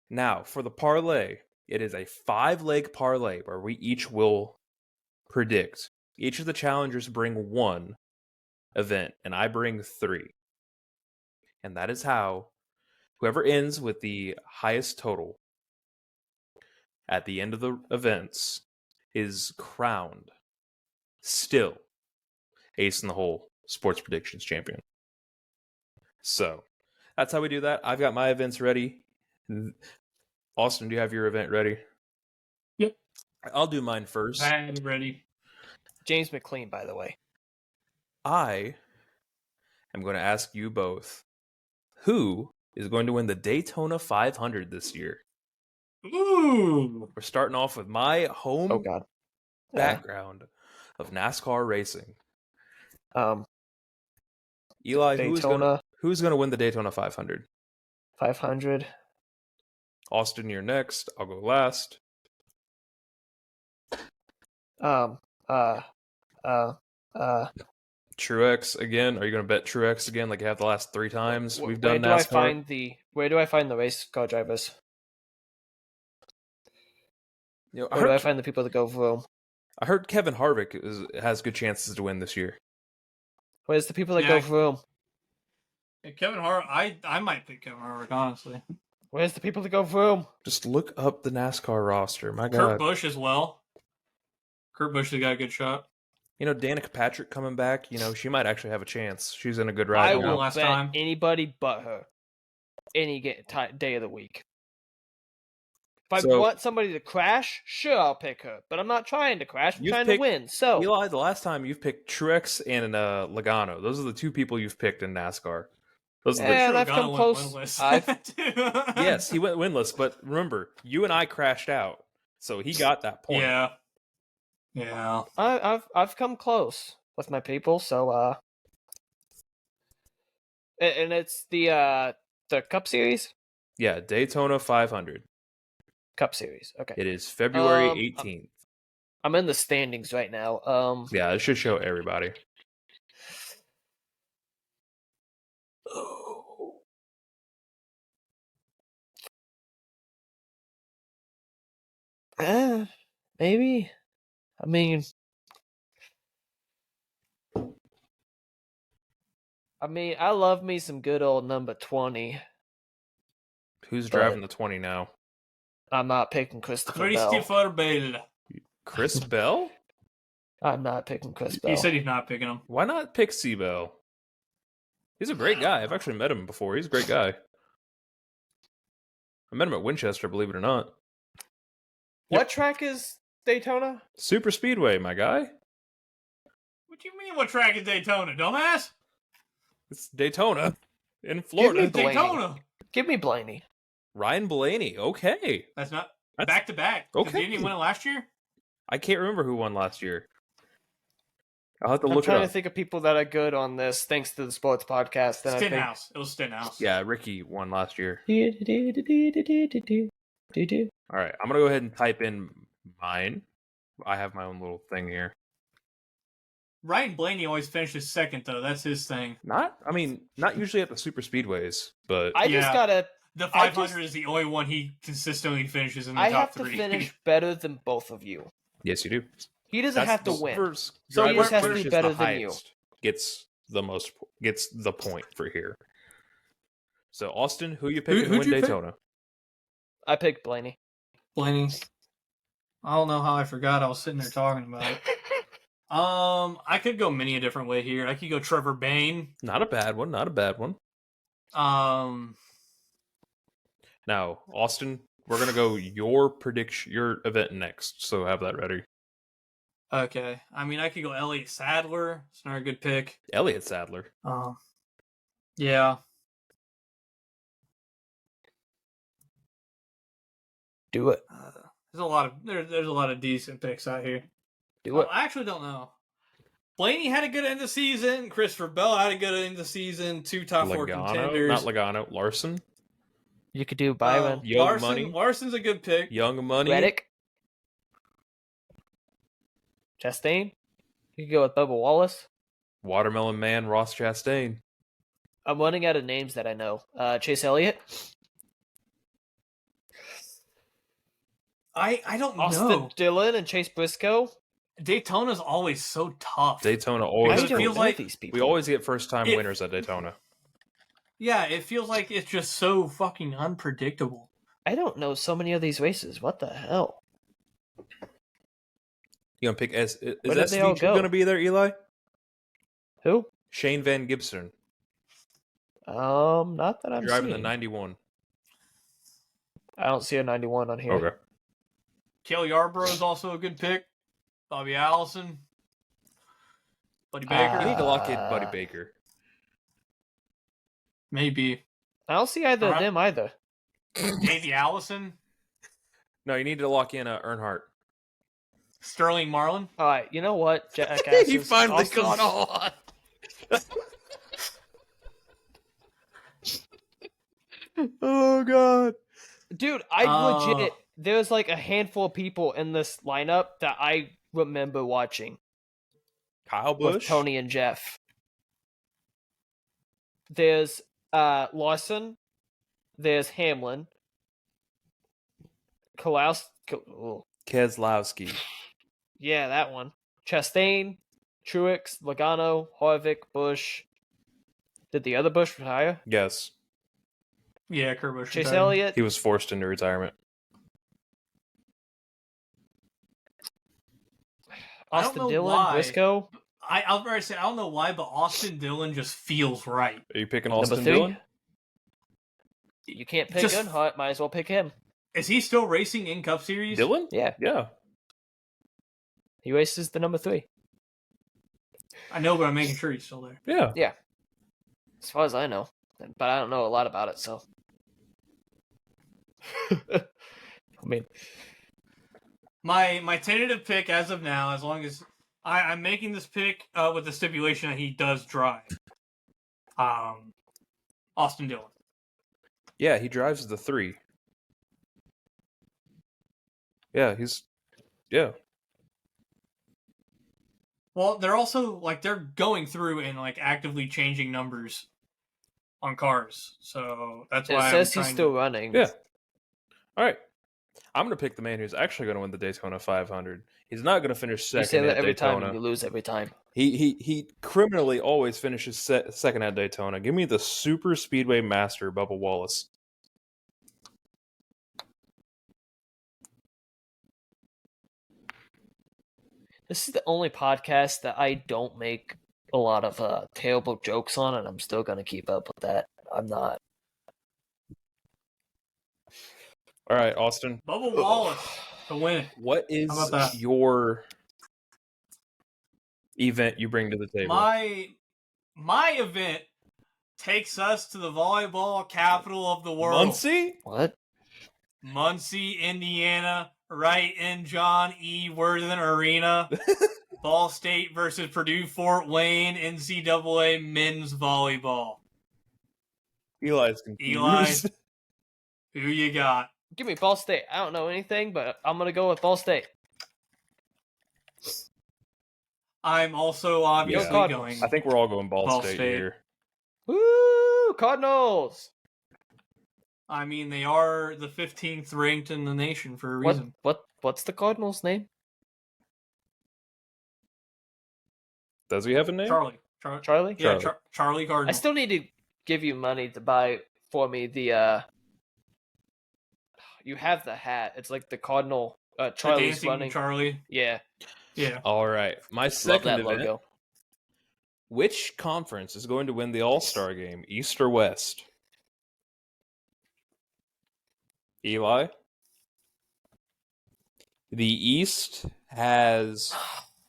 Now, for the parlay, it is a 5-leg parlay where we each will predict Each of the challengers bring one event, and I bring 3. And that is how whoever ends with the highest total at the end of the events is crowned still Ace in the Hole Sports Predictions Champion. So that's how we do that. I've got my events ready. Austin, do you have your event ready? Yep. I'll do mine first. I'm ready. James McLean, by the way. I am going to ask you both, who is going to win the Daytona 500 this year? Ooh. We're starting off with my home Oh God. background of NASCAR racing. Eli, Daytona who's going to win the Daytona 500? 500. Austin, you're next. I'll go last. Truex again. Are you going to bet Truex again like you have the last 3 times we've done NASCAR? Where do I find the race car drivers? You know, Where do I find the people that go vroom? I heard Kevin Harvick has good chances to win this year. Where's the people that go vroom? Yeah, Kevin Hart. I might pick Kevin Harvick, honestly. Where's the people that go vroom? Just look up the NASCAR roster. My God. Kurt Busch as well. Kurt Busch has got a good shot. You know, Danica Patrick coming back, she might actually have a chance. She's in a good ride I now. will bet anybody but her any day of the week. If I want somebody to crash, sure, I'll pick her. But I'm not trying to crash. I'm trying to win. So, Eli, the last time you've picked Truex and Logano. Those are the 2 people you've picked in NASCAR. Those are and I've come close. Yes, he went winless. But remember, you and I crashed out, so he got that point. Yeah. I've come close with my people. So, and it's the Cup Series. Yeah, Daytona 500. Cup Series. Okay. It is February 18th. I'm in the standings right now. Yeah, it should show everybody. Maybe. I love me some good old number 20. Who's driving the 20 now? I'm not picking Christopher Bell. Chris Bell? I'm not picking Chris Bell. He said he's not picking him. Why not pick C-Bell? He's a great guy. I've actually met him before. He's a great guy. I met him at Winchester, believe it or not. What track is Daytona? Super Speedway, my guy. What do you mean, what track is Daytona, dumbass? It's Daytona in Florida. Daytona. Give me Blaney. Ryan Blaney. Okay. That's back to back. Okay. Didn't he win it last year? I can't remember who won last year. I'll have to look I'm trying it up. to think of people that are good on this, thanks to the sports podcast. Stenhouse. It was Stenhouse. Yeah, Ricky won last year. All right, I'm going to go ahead and type in mine. I have my own little thing here. Ryan Blaney always finishes second, though. That's his thing. Not usually at the super speedways, but the 500 is the only one he consistently finishes in the top 3. I have to finish better than both of you. Yes, you do. He doesn't have to win, so he just has to be better than you. Gets the point for here. So Austin, who you picking to win Daytona? I picked Blaney. Blaney. I don't know how I forgot I was sitting there talking about it. I could go many a different way here. I could go Trevor Bayne. Not a bad one. Now, Austin, we're gonna go your event next. So have that ready. Okay. I could go Elliott Sadler. It's not a good pick. Elliott Sadler. Yeah. Do it. There's a lot of decent picks out here. Do it. I actually don't know. Blaney had a good end of season. Christopher Bell had a good end of season. 2 top 4 contenders. Not Logano. Larson. You could do Byron. Young Money. Larson's a good pick. Young Money. Reddick. Chastain. You could go with Bubba Wallace. Watermelon Man. Ross Chastain. I'm running out of names that I know. Chase Elliott. I don't know. Austin Dillon and Chase Briscoe. Daytona's always so tough. Daytona I always. Because it don't feels know like- these people. We always get first-time It- winners at Daytona. Yeah, it feels like it's just so fucking unpredictable. I don't know so many of these races. What the hell? You gonna pick S? Is Where did they all SV2 go? gonna be there, Eli? Who? Shane Van Gibson Not that I'm driving seeing. the 91. I don't see a 91 on here. Okay. Kelly Yarbrough is also a good pick. Bobby Allison. Buddy Baker. You need to lock in Buddy Uh, Baker. Maybe. I don't see either of Alright. them either. Davey Allison. No, you need to lock in Earnhardt. Sterling Marlin. All right, you know what, jackasses? He finally Austin- caught on. Oh god. Dude, I legit. There's like a handful of people in this lineup that I remember watching Kyle with Busch. Tony and Jeff. There's Lawson. There's Hamlin. Keselowski. Yeah, that one. Chastain, Truex, Logano, Harvick, Bush. Did the other Bush retire? Yes. Yeah, Kurt Busch. Chase retired. Elliott. He was forced into retirement. I don't Austin know Dillon, why. Briscoe. I was about to say, I don't know why, but Austin Dillon just feels right. Are you picking Number Austin 3. Dillon? You can't pick Just- Earnhardt, might as well pick him. Is he still racing in Cup Series? Dillon? Yeah, Yeah. he races the number 3. I know, but I'm making sure he's still there. Yeah. As far as I know. But I don't know a lot about it, so. I mean, My tentative pick as of now, as long as I'm making this pick with the stipulation that he does drive. Austin Dillon. Yeah, he drives the 3. Yeah, yeah. Well, they're also they're going through and actively changing numbers on cars, so that's it why says I'm he's still running. Yeah. All right. I'm going to pick the man who's actually going to win the Daytona 500. He's not going to finish You second say that at every Daytona. time and you lose every time. He criminally always finishes second at Daytona. Give me the super speedway master, Bubba Wallace. This is the only podcast that I don't make a lot of terrible jokes on, and I'm still going to keep up with that. I'm not. All right, Austin. Bubba Wallace to win. What is How about that? your event you bring to the table? My event takes us to the volleyball capital of the world. Muncie? What? Muncie, Indiana, right in John E. Worthen Arena. Ball State versus Purdue Fort Wayne NCAA men's volleyball. Eli's confused. Eli. Who you got? Give me Ball State. I don't know anything, but I'm going to go with Ball State. I'm also obviously Cardinals. going. I think we're all going Ball, Ball State, State. here. Woo! Cardinals! I mean, they are the 15th ranked in the nation for a reason. What's the Cardinals' name? Does he have a name? Charlie. Charlie? Yeah, Charlie. Charlie Cardinal. I still need to give you money to buy for me the you have the hat. It's like the Cardinal The Charlie's dancing running. Charlie. Yeah. Yeah. All right. My Love second that event. logo. Which conference is going to win the All-Star game, East or West? Eli? The East has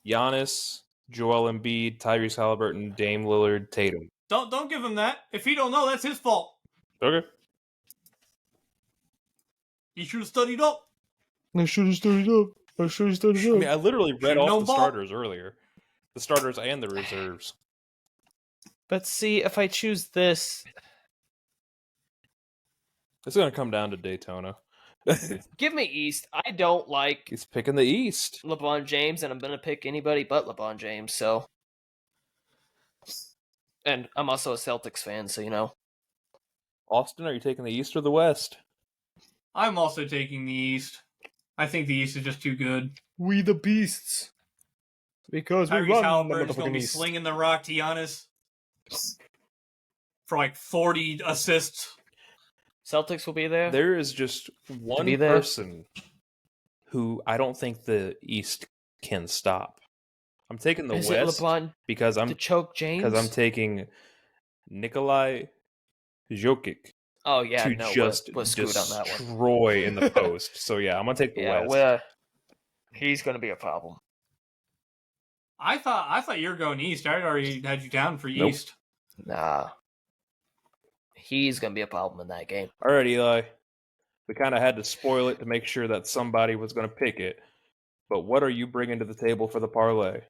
Giannis, Joel Embiid, Tyrese Halliburton, Dame Lillard, Tatum. Don't give him that. If he don't know, that's his fault. Okay. He should have studied up. I should have started up. I mean, I literally read Should've off known the ball. starters earlier. The starters and the reserves. Let's see if I choose this. It's going to come down to Daytona. Give me East. I don't like He's picking the East. LeBron James, and I'm gonna pick anybody but LeBron James. So, and I'm also a Celtics fan, so you know. Austin, are you taking the East or the West? I'm also taking the East. I think the East is just too good. We the beasts. Because Tyrese Halliburton's going to be slinging the rock to Giannis for like 40 assists. Celtics will be there. There is just one person who I don't think the East can stop. I'm taking the West LeBron because I'm to choke James. Because I'm taking Nikolai Jokic. Oh yeah, to just we're screwed on that one. Destroy in the post. So yeah, I'm gonna take the West. He's gonna be a problem. I thought you were going East. I already had you down for East. Nah, he's gonna be a problem in that game. All right, Eli. We kind of had to spoil it to make sure that somebody was going to pick it. But what are you bringing to the table for the parlay?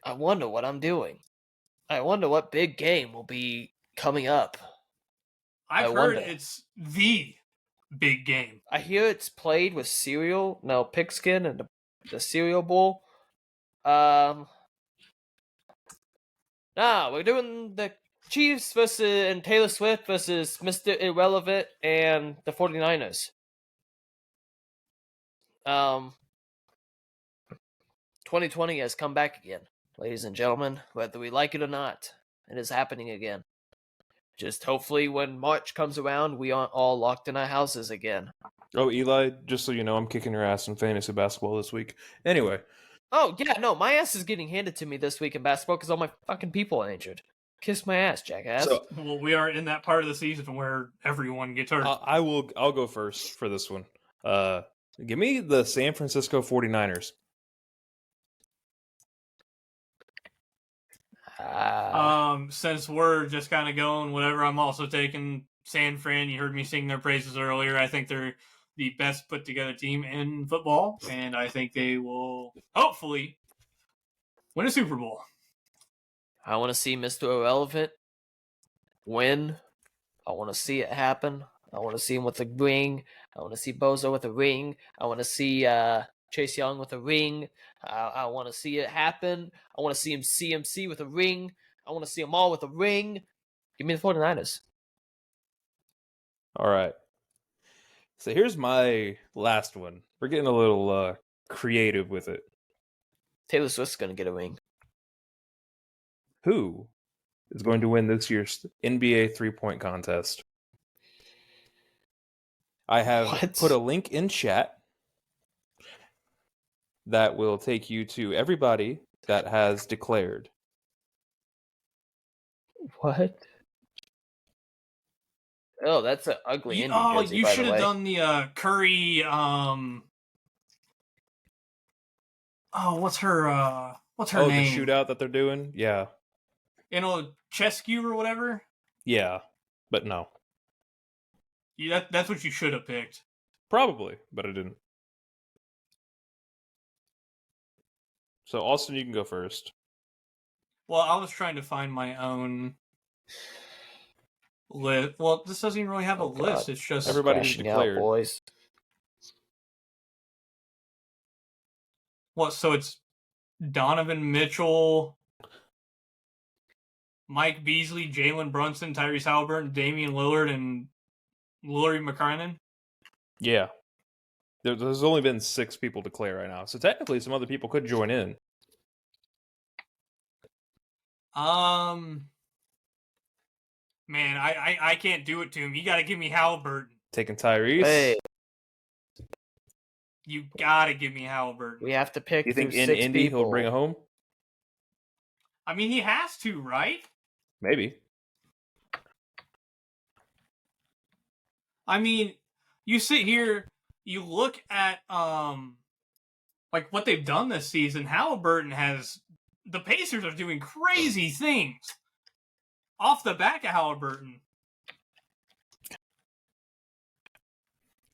I wonder what I'm doing. I wonder what big game will be coming up. I've heard it's the big game. I hear it's played with pigskin and the cereal bowl. We're doing the Chiefs and Taylor Swift versus Mr. Irrelevant and the 49ers. 2020 has come back again, ladies and gentlemen, whether we like it or not. It is happening again. Just hopefully when March comes around, we aren't all locked in our houses again. Oh, Eli, just so you know, I'm kicking your ass in fantasy basketball this week. Anyway. Oh, yeah, no, my ass is getting handed to me this week in basketball because all my fucking people are injured. Kiss my ass, jackass. Well, we are in that part of the season where everyone gets hurt. I'll go first for this one. Give me the San Francisco 49ers. Since we're just kind of going whatever, I'm also taking San Fran. You heard me sing their praises earlier. I think they're the best put together team in football, and I think they will hopefully win a Super Bowl. I want to see Mr. Irrelevant win. I want to see it happen. I want to see him with a ring. I want to see Bozo with a ring. I want to see Chase Young with a ring. I want to see it happen. I want to see him CMC with a ring. I want to see them all with a ring. Give me the 49ers. All right. So here's my last one. We're getting a little creative with it. Taylor Swift's going to get a ring. Who is going to win this year's NBA three-point contest? I have put a link in chat that will take you to everybody that has declared. What? Oh, that's an ugly Indy jersey, you should have done the Curry. What's her name? The shootout that they're doing? Yeah. Chescu or whatever? Yeah, but no. Yeah, that's what you should have picked. Probably, but I didn't. So, Austin, you can go first. Well, I was trying to find my own list. Well, this doesn't even really have a list. It's just everybody who's declared. Boys. What? So it's Donovan Mitchell, Mike Beasley, Jalen Brunson, Tyrese Halliburton, Damian Lillard, and Laurie McKinnon? Yeah. There's only been 6 people declare right now. So technically some other people could join in. Man, I can't do it to him. You gotta give me Halliburton. Taking Tyrese? Hey. You gotta give me Halliburton. We have to pick. You think in Indy people. He'll bring it home? I mean, he has to, right? Maybe. I mean, you sit here, you look at like what they've done this season. Halliburton the Pacers are doing crazy things off the back of Halliburton. I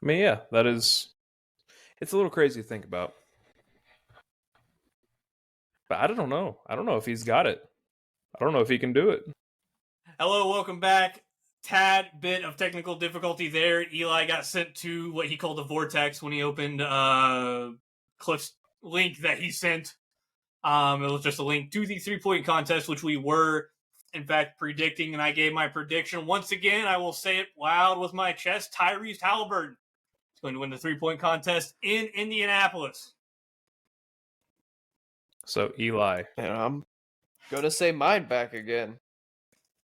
mean, yeah, it's a little crazy to think about. But I don't know. I don't know if he's got it. I don't know if he can do it. Hello, welcome back. Tad bit of technical difficulty there. Eli got sent to what he called a vortex when he opened Cliff's link that he sent. It was just a link to the 3-point contest, which we were, in fact, predicting, and I gave my prediction. Once again, I will say it loud with my chest. Tyrese Halliburton is going to win the 3-point contest in Indianapolis. So Eli. And I'm gonna say mine back again.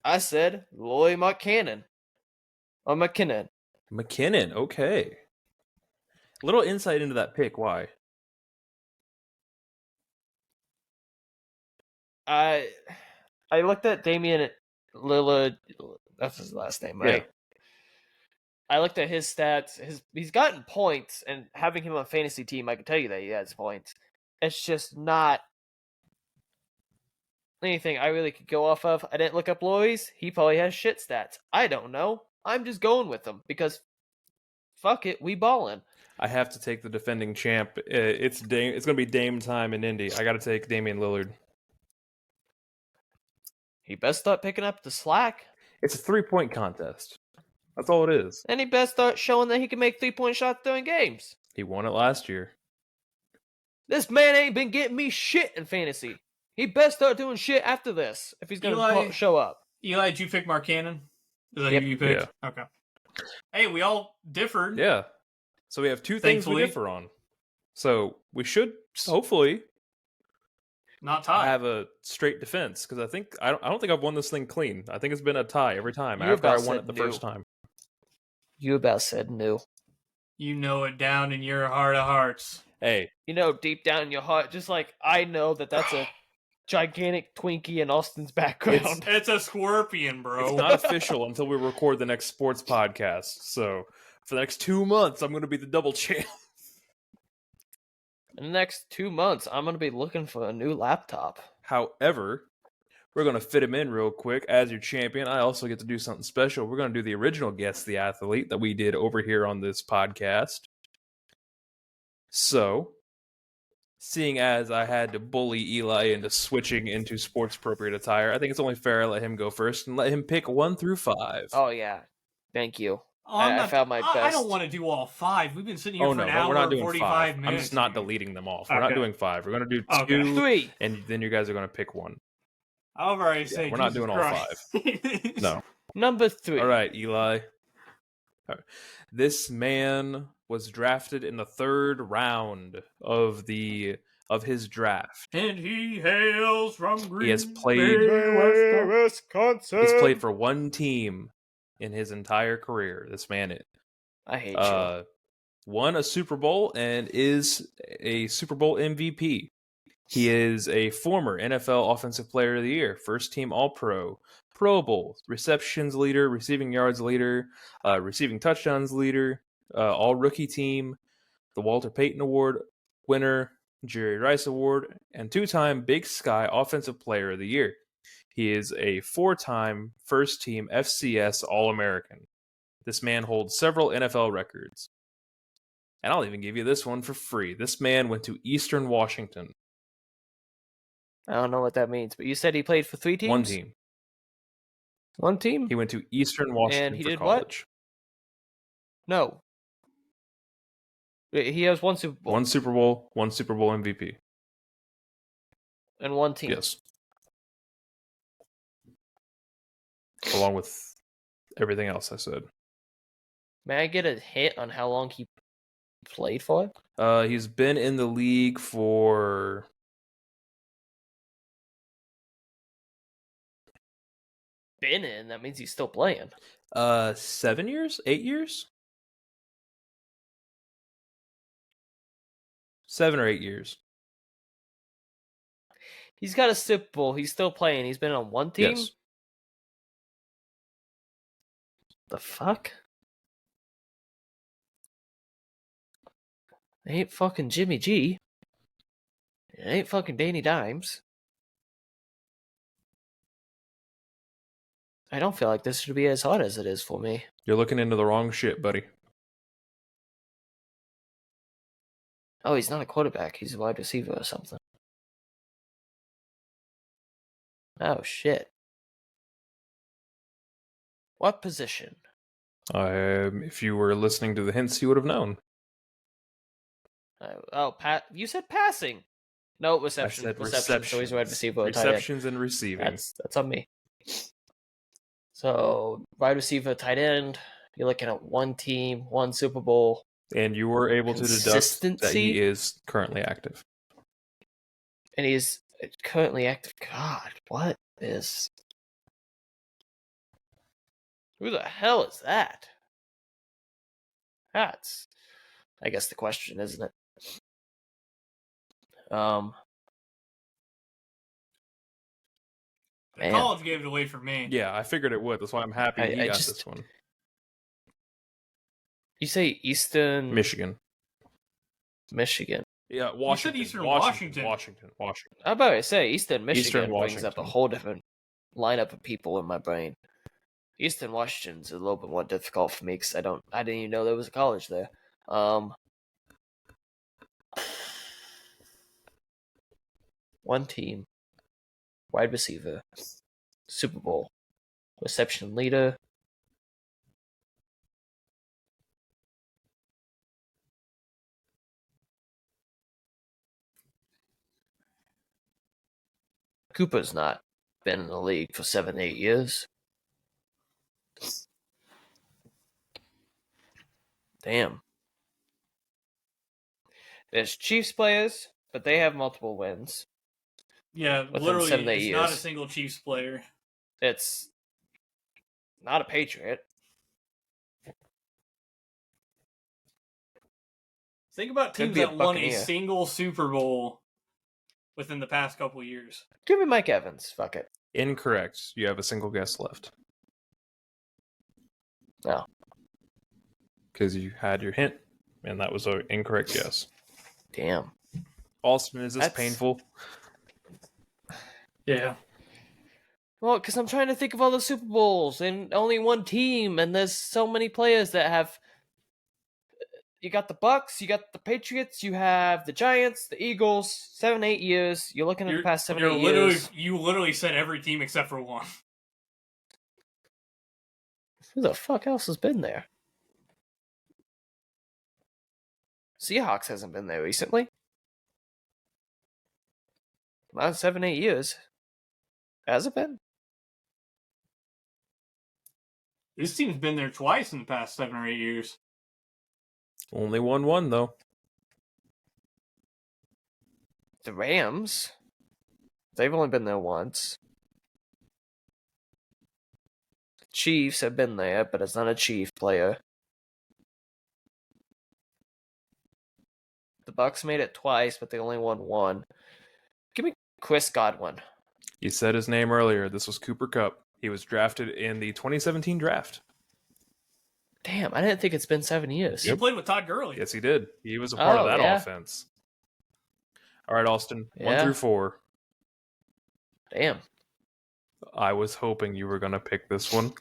I said Loy McCannon. Or McKinnon. McKinnon, okay. Little insight into that pick. Why? I looked at Damian Lillard. That's his last name, right? Yeah. I looked at his stats. He's gotten points, and having him on a fantasy team, I can tell you that he has points. It's just not anything I really could go off of. I didn't look up Loy's. He probably has shit stats. I don't know. I'm just going with him because fuck it, we ballin'. I have to take the defending champ. It's going to be Dame time in Indy. I got to take Damian Lillard. He best start picking up the slack. It's a 3-point contest. That's all it is. And he best start showing that he can make 3-point shots during games. He won it last year. This man ain't been getting me shit in fantasy. He best start doing shit after this if he's gonna show up. Eli, did you pick Mark Cannon? Is that Yep. who you picked? Yeah. Okay. Hey, we all differed. Yeah. So we have two things we Thankfully. differ on. So we should hopefully Not tied. have a straight defense because I don't think I've won this thing clean. I think it's been a tie every time You after I about won said it the no. first time. You about said no. You know it down in your heart of hearts. Hey, You know, deep down in your heart, just like I know that's a gigantic Twinkie in Austin's background. It's a scorpion, bro. it's not official until we record the next sports podcast. So for the next 2 months, I'm going to be the double champ. In the next 2 months, I'm gonna be looking for a new laptop. However, we're going to fit him in real quick as your champion. I also get to do something special. We're going to do the original Guess the Athlete that we did over here on this podcast. So, seeing as I had to bully Eli into switching into sports appropriate attire, I think it's only fair I let him go first and let him pick 1 through 5. Oh yeah, thank you. I'm I not- found my I best. don't want to do all 5. We've been sitting here Oh for no, an but hour we're not and doing 45 5. minutes. I'm just not here. deleting them off. We're not Okay. doing 5. We're going to do 2, Okay. 3. and then you guys are going to pick 1. However I say, we're not Jesus doing all Christ. No. Number 3. All right, Eli. All right. This man was drafted in the 3rd round of his draft. And he hails from Green He has played- Bay, Wisconsin. He's played for 1 team in his entire career. This man I hate you. won a Super Bowl and is a Super Bowl MVP. He is a former NFL Offensive Player of the Year, first team All-Pro, Pro Bowl, receptions leader, receiving yards leader, receiving touchdowns leader, All-Rookie team, the Walter Payton Award winner, Jerry Rice Award, and 2-time Big Sky Offensive Player of the Year. He is a 4-time first team FCS All-American. This man holds several NFL records. And I'll even give you this one for free. This man went to Eastern Washington. I don't know what that means, but you said he played for 3 teams? 1 team. 1 team? He went to Eastern Washington And he for did what? college. No. He has 1 Super Bowl 1 Super Bowl, 1 Super Bowl MVP. and 1 team. Yes. Along with everything else I said. May I get a hint on how long he played for it? He's been in the league for Been in. That means he's still playing. 7 years? 8 years? 7 or 8 years. He's got a Super Bowl. He's still playing. He's been on 1 team? Yes. The fuck? It ain't fucking Jimmy G. It ain't fucking Danny Dimes. I don't feel like this should be as hard as it is for me. You're looking into the wrong shit, buddy. Oh, he's not a quarterback. He's a wide receiver or something. Oh, shit. What position? If you were listening to the hints, you would have known. You said passing. No, reception. I said Reception. So he's a wide receiver or tight end. Receptions and receiving. That's on me. So wide receiver, tight end. You're looking at 1 team, 1 Super Bowl. And you were able to deduct that Consistency? he is currently active. and he's currently active. God, what is? Who the hell is that? That's, I guess, the question, isn't it? The Man. college gave it away for me. Yeah, I figured it would. That's why I'm happy he got this one. You say Eastern Michigan. Yeah, Washington. You said Eastern Washington. Washington. I'm about to say Eastern Michigan Eastern brings up a Washington. whole different lineup of people in my brain. Eastern Washington's a little bit more difficult for me because I didn't even know there was a college there. One team, wide receiver, Super Bowl, reception leader. Cooper's not been in the league for 7-8 years. Damn. There's Chiefs players, but they have multiple wins. Yeah, Within literally, 7 to 8 it's not a years. single Chiefs player. It's not a Patriot. Think about Could teams be a that won a Buccaneer. single Super Bowl within the past couple years. Give me Mike Evans. Fuck it. Incorrect. You have a single guess left. No. Because you had your hint, and that was an incorrect guess. Damn. Austin, is this That's- painful? Yeah. Well, because I'm trying to think of all the Super Bowls and only one team, and there's so many players that have. You got the Bucks, you got the Patriots, you have the Giants, the Eagles. 7-8 years. You're looking at the past 7-8 years. You literally said every team except for one. Who the fuck else has been there? Seahawks hasn't been there recently. Not 7-8 years. Has it been? This team's been there twice in the past 7 or 8 years. Only 1-1, though. The Rams. They've only been there once. The Chiefs have been there, but it's not a Chief player. The Bucks made it twice, but they only won one. Give me Chris Godwin. You said his name earlier. This was Cooper Kupp. He was drafted in the 2017 draft. Damn, I didn't think it's been 7 years. He played with Todd Gurley. Yes, he did. He was a part of that yeah. offense. All right, Austin. Yeah. 1 through 4. Damn. I was hoping you were going to pick this one.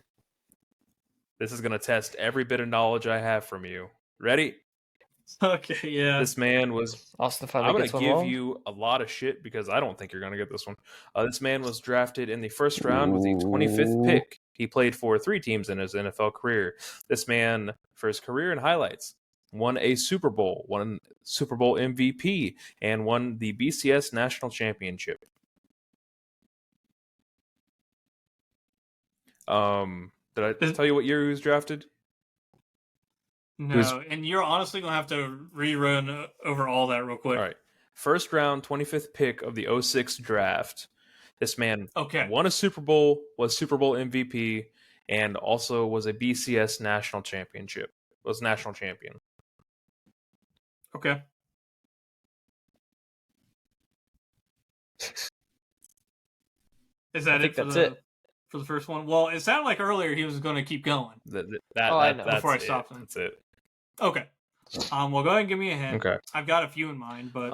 This is going to test every bit of knowledge I have from you. Ready? Okay, yeah. This man was... Austin I'm finally going gets to one give wrong. you a lot of shit because I don't think you're going to get this one. This man was drafted in the first round with the 25th pick. He played for 3 teams in his NFL career. This man, for his career and highlights, won a Super Bowl, won Super Bowl MVP, and won the BCS National Championship. Did I tell you what year he was drafted? No, and you're honestly going to have to rerun over all that real quick. All right. First round, 25th pick of the 06 draft. This man won a Super Bowl, was Super Bowl MVP, and also was a BCS national championship. Was national champion. Okay. Is that it? That's it. For the first one? Well, it sounded like earlier he was going to keep going. I know. That's Before I it. stopped him. That's it. Okay. Well, go ahead and give me a hint. Okay. I've got a few in mind, but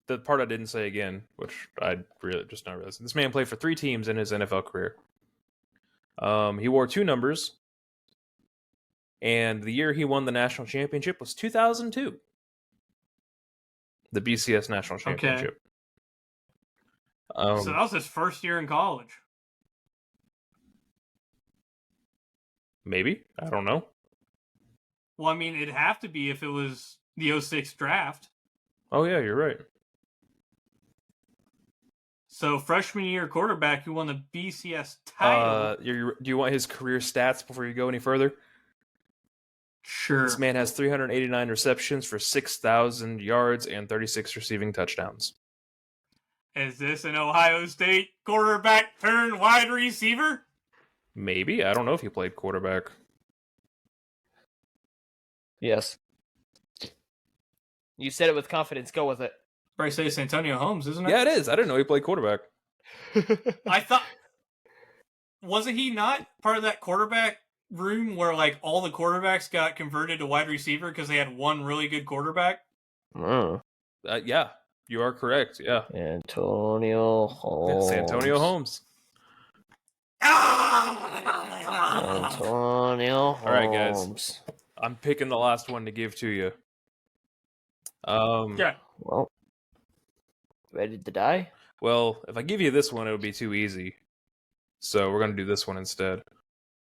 the part I didn't say again, which I really just not realized. This man played for 3 teams in his NFL career. He wore 2 numbers, and the year he won the national championship was 2002. The BCS national championship. so that was his first year in college. Maybe. I don't know. Well, I mean, it'd have to be if it was the 06 draft. Oh, yeah, you're right. So freshman year quarterback who won the BCS title. Do you want his career stats before you go any further? Sure. This man has 389 receptions for 6,000 yards and 36 receiving touchdowns. Is this an Ohio State quarterback turned wide receiver? Maybe. I don't know if he played quarterback. Yes. You said it with confidence. Go with it. Probably say it's Antonio Holmes, isn't it? Yeah, it is. I didn't know he played quarterback. I thought, wasn't he not part of that quarterback room where like all the quarterbacks got converted to wide receiver because they had one really good quarterback? Yeah, you are correct. Yeah. Antonio Holmes. It's Antonio Holmes. Antonio Holmes. All right, guys. I'm picking the last one to give to you. Yeah. Well, ready to die? Well, if I give you this one, it would be too easy. So we're going to do this one instead.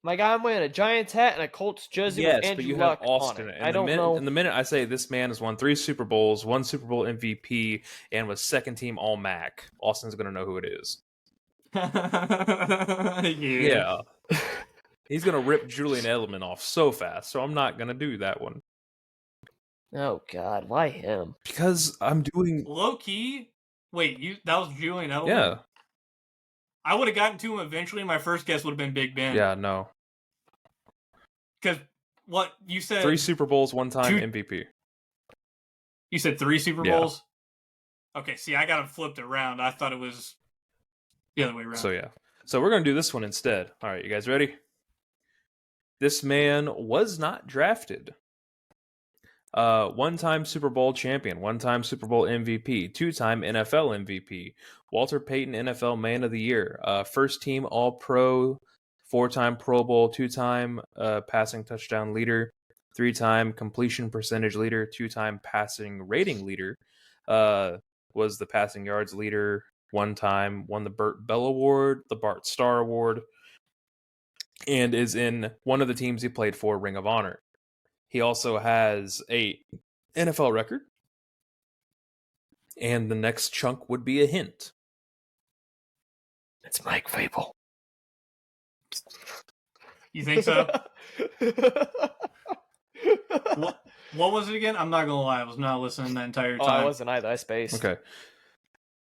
My guy, I'm wearing a Giants hat and a Colts jersey with Yes, Andrew but you Luck have Austin. on it. I don't know. In the minute I say this man has won 3 Super Bowls, 1 Super Bowl MVP, and was second team All MAC, Austin's going to know who it is. Yeah. He's going to rip Julian Edelman off so fast, so I'm not going to do that one. Oh, God. Why him? Because I'm doing... Low key? Wait, that was Julian Edelman? Yeah. I would have gotten to him eventually. My first guess would have been Big Ben. Yeah, no. Because what you said... 3 Super Bowls, 1 time MVP. You said 3 Super Bowls? Okay, see, I got it flipped around. I thought it was the other way around. So, yeah. So we're going to do this one instead. All right, you guys ready? This man was not drafted. 1-time Super Bowl champion, 1-time Super Bowl MVP, 2-time NFL MVP, Walter Payton NFL Man of the Year, first team All-Pro, 4-time Pro Bowl, 2-time passing touchdown leader, 3-time completion percentage leader, 2-time passing rating leader, was the passing yards leader, 1 time, won the Burt Bell Award, the Bart Starr Award, and is in one of the teams he played for, Ring of Honor. He also has a NFL record. And the next chunk would be a hint. It's Mike Vrabel. You think so? What was it again? I'm not going to lie. I was not listening that entire time. Oh, I wasn't either. I spaced. Okay.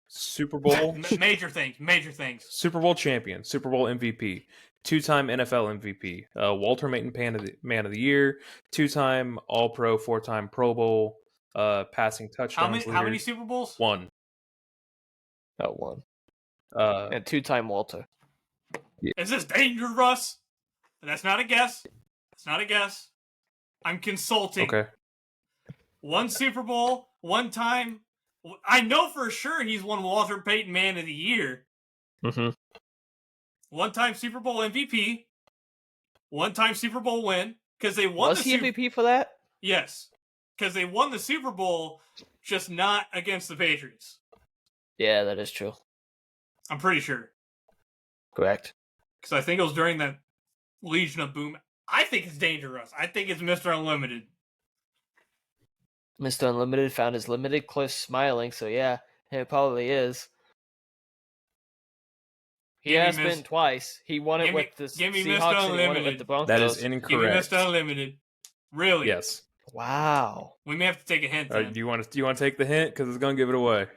Super Bowl. Major things. Super Bowl champion. Super Bowl MVP. 2-time NFL MVP, Walter Payton Man of the Year, 2-time All-Pro, 4-time Pro Bowl, passing touchdowns. How many Super Bowls? 1. Oh, 1. And 2-time Walter. Yeah. Is this dangerous? That's not a guess. It's not a guess. I'm consulting. Okay. 1 Super Bowl, 1 time. I know for sure he's won Walter Payton Man of the Year. Mm-hmm. 1-time Super Bowl MVP, 1-time Super Bowl win because they won. Was he MVP for that? Yes, because they won the Super Bowl, just not against the Patriots. Yeah, that is true. I'm pretty sure. Correct. Because I think it was during that Legion of Boom. I think it's dangerous. I think it's Mr. Unlimited. Mr. Unlimited found his limited cliff smiling, so yeah, it probably is. He has been twice. He won it with the Seahawks and he won it with the Broncos. That is incorrect. Give me Mr. Unlimited. Really? Yes. Wow. We may have to take a hint. Do you want to take the hint? Because it's going to give it away.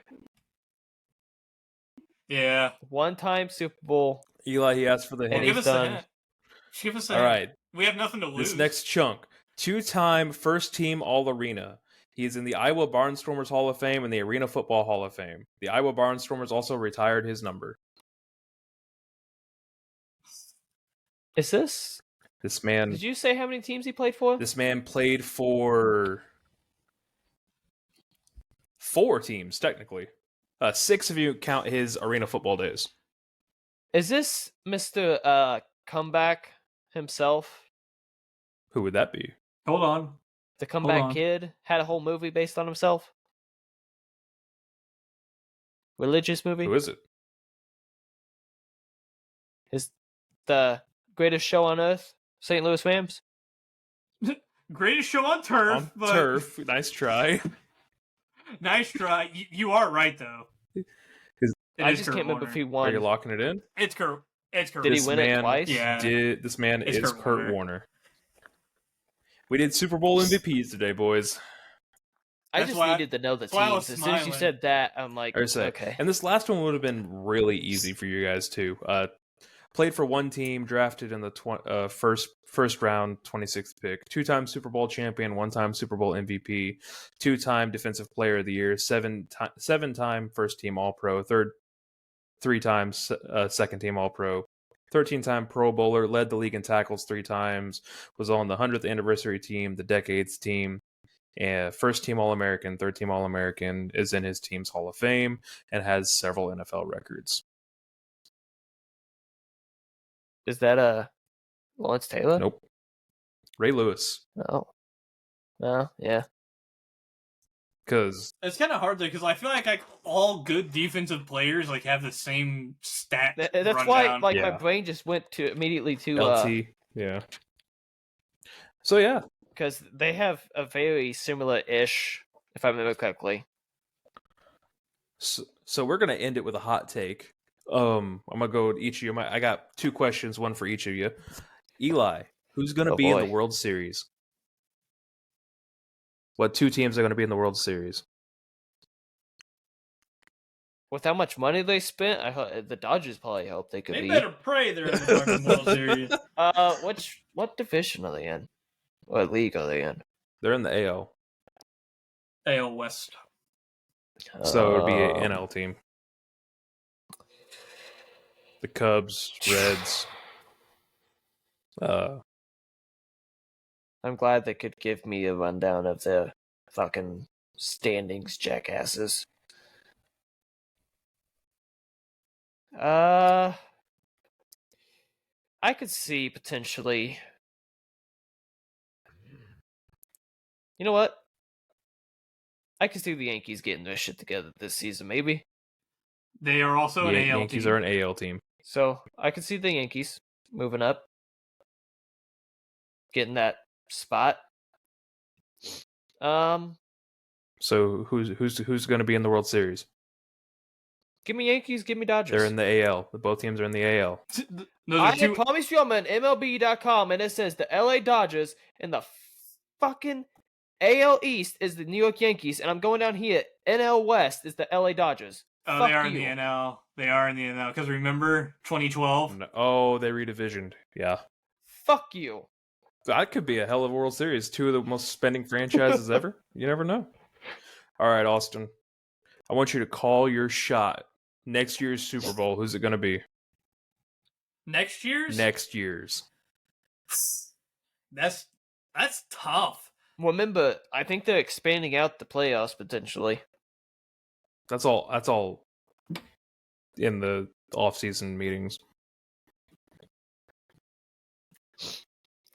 Yeah. 1-time Super Bowl. Eli, he asked for the hint. Give us a hint. Give us a hint. All right. We have nothing to lose. This next chunk. 2-time first team All-Arena. He is in the Iowa Barnstormers Hall of Fame and the Arena Football Hall of Fame. The Iowa Barnstormers also retired his number. Is this man? Did you say how many teams he played for? This man played for 4 teams, technically. 6 if you count his Arena Football days. Is this Mr. Comeback himself? Who would that be? Hold on. The Comeback Kid had a whole movie based on himself? Religious movie? Who is it? Is the Greatest Show on Earth St. Louis Rams? Greatest show on turf. On turf. Nice try. Nice try. You are right, though. I just can't remember if he won. Are you locking it in? It's Kurt. It's Kurt. Did he win it twice? Yeah. This man is Kurt Warner. We did Super Bowl MVPs today, boys. I That's just why- needed to know the that's why I was teams. As soon as you smiling. said that, I'm like, Or say, okay. and this last one would have been really easy for you guys too. Played for one team, drafted in the first round, 26th pick, 2-time Super Bowl champion, 1-time Super Bowl MVP, 2-time Defensive Player of the Year, 7-time First Team All Pro, 3 times Second Team All Pro, 13-time Pro Bowler, led the league in tackles 3 times, was on the 100th anniversary team, the Decades team. First team All-American, third team All-American, is in his team's Hall of Fame, and has several NFL records. Is that Lawrence Taylor? Nope. Ray Lewis. Oh. No, yeah. Because It's kind of hard though, because I feel like all good defensive players like have the same stat. That's why rundown. my Yeah. brain just went immediately to LT. Yeah. So, yeah. because they have a very similar-ish, if I remember correctly. So we're going to end it with a hot take. I'm going to go with each of you. I got 2 questions, one for each of you. Eli, who's going to be in the boy. World Series? What 2 teams are going to be in the World Series? With how much money they spent, the Dodgers probably hope they could They be. better pray they're in the fucking World Series. What division are they in? What league are they in? They're in the AL. AL West. So it would be an Um, NL team. The Cubs, Reds. I'm glad they could give me a rundown of their fucking standings, jackasses. I could see potentially. You know what? I could see the Yankees getting their shit together this season, maybe. They are also an AL Yankees team. are an AL team. So I could see the Yankees moving up, getting that spot. So who's going to be in the World Series? Give me Yankees, give me Dodgers. They're in the AL. Both teams are in the AL. Those I are two. promise you I'm on MLB.com and it says the LA Dodgers and the fucking AL East is the New York Yankees, and I'm going down here. NL West is the LA Dodgers. Oh, Fuck they are you. in the NL. They are in the NL. Because remember 2012? Oh, they redivisioned. Yeah. Fuck you. That could be a hell of a World Series. 2 of the most spending franchises ever. You never know. All right, Austin. I want you to call your shot. Next year's Super Bowl, who's it going to be? Next year's? Next year's. That's tough. Remember, I think they're expanding out the playoffs potentially. That's all in the off-season meetings.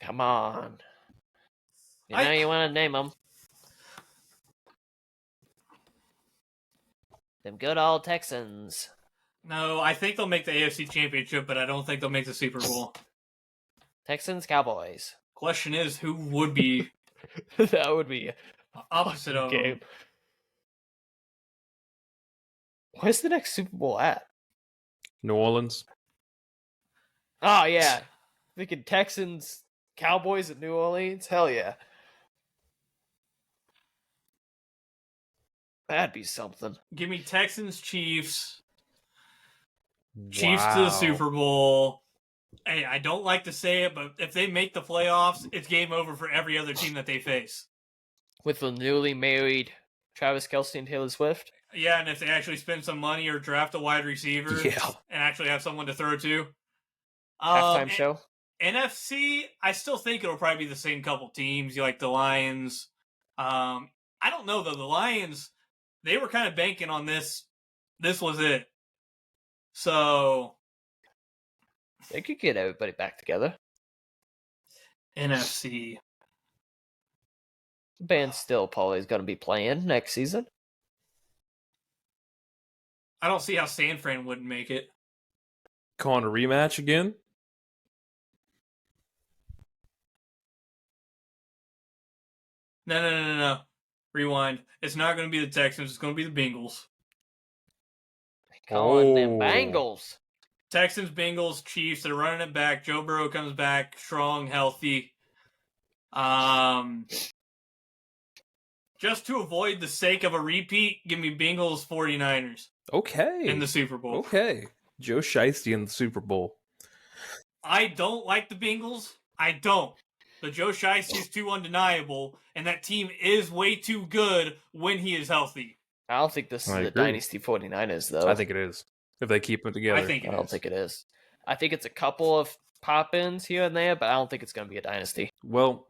Come on. You know you want to name them. Them good old Texans. No, I think they'll make the AFC Championship, but I don't think they'll make the Super Bowl. Texans, Cowboys. Question is, who would be That would be opposite of game. them? Where's the next Super Bowl at? New Orleans. Oh, yeah. Thinking Texans, Cowboys at New Orleans? Hell yeah. That'd be something. Give me Texans, Chiefs. Chiefs to Wow. the Super Bowl. Hey, I don't like to say it, but if they make the playoffs, it's game over for every other team that they face. With the newly married Travis Kelce and Taylor Swift? Yeah, and if they actually spend some money or draft a wide receiver Yeah. and actually have someone to throw to. Halftime show? NFC, I still think it'll probably be the same couple teams. You like the Lions. I don't know, though. The Lions, they were kind of banking on this. This was it. So, They could get everybody back together. NFC. The band still probably is going to be playing next season. I don't see how San Fran wouldn't make it. Calling a rematch again? No. Rewind. It's not going to be the Texans. It's going to be the Bengals. Calling them Oh. Bengals. Texans, Bengals, Chiefs. They're running it back. Joe Burrow comes back strong, healthy. Just to avoid the sake of a repeat, give me Bengals 49ers Okay. in the Super Bowl. Okay. Joe Shiesty in the Super Bowl. I don't like the Bengals. I don't. The Joe Shiesty is too undeniable, and that team is way too good when he is healthy. I don't think this is I the agree. Dynasty 49ers, though. I think it is. If they keep them together. I think I it don't is. think it is. I think it's a couple of pop-ins here and there, but I don't think it's going to be a Dynasty. Well,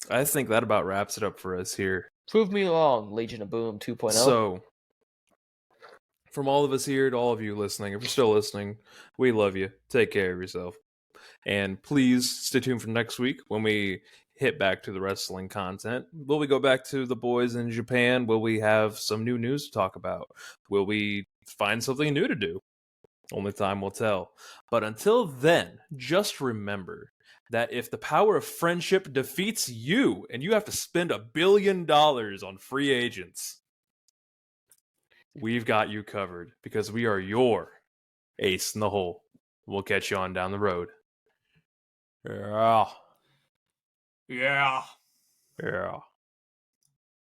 I think that about wraps it up for us here. Prove me wrong, Legion of Boom 2.0. So, from all of us here to all of you listening, if you're still listening, we love you. Take care of yourself. And please stay tuned for next week when we hit back to the wrestling content. Will we go back to the boys in Japan? Will we have some new news to talk about? Will we find something new to do? Only time will tell. But until then, just remember that if the power of friendship defeats you and you have to spend $1 billion on free agents, we've got you covered because we are your ace in the hole. We'll catch you on down the road. Yeah. Yeah. Yeah.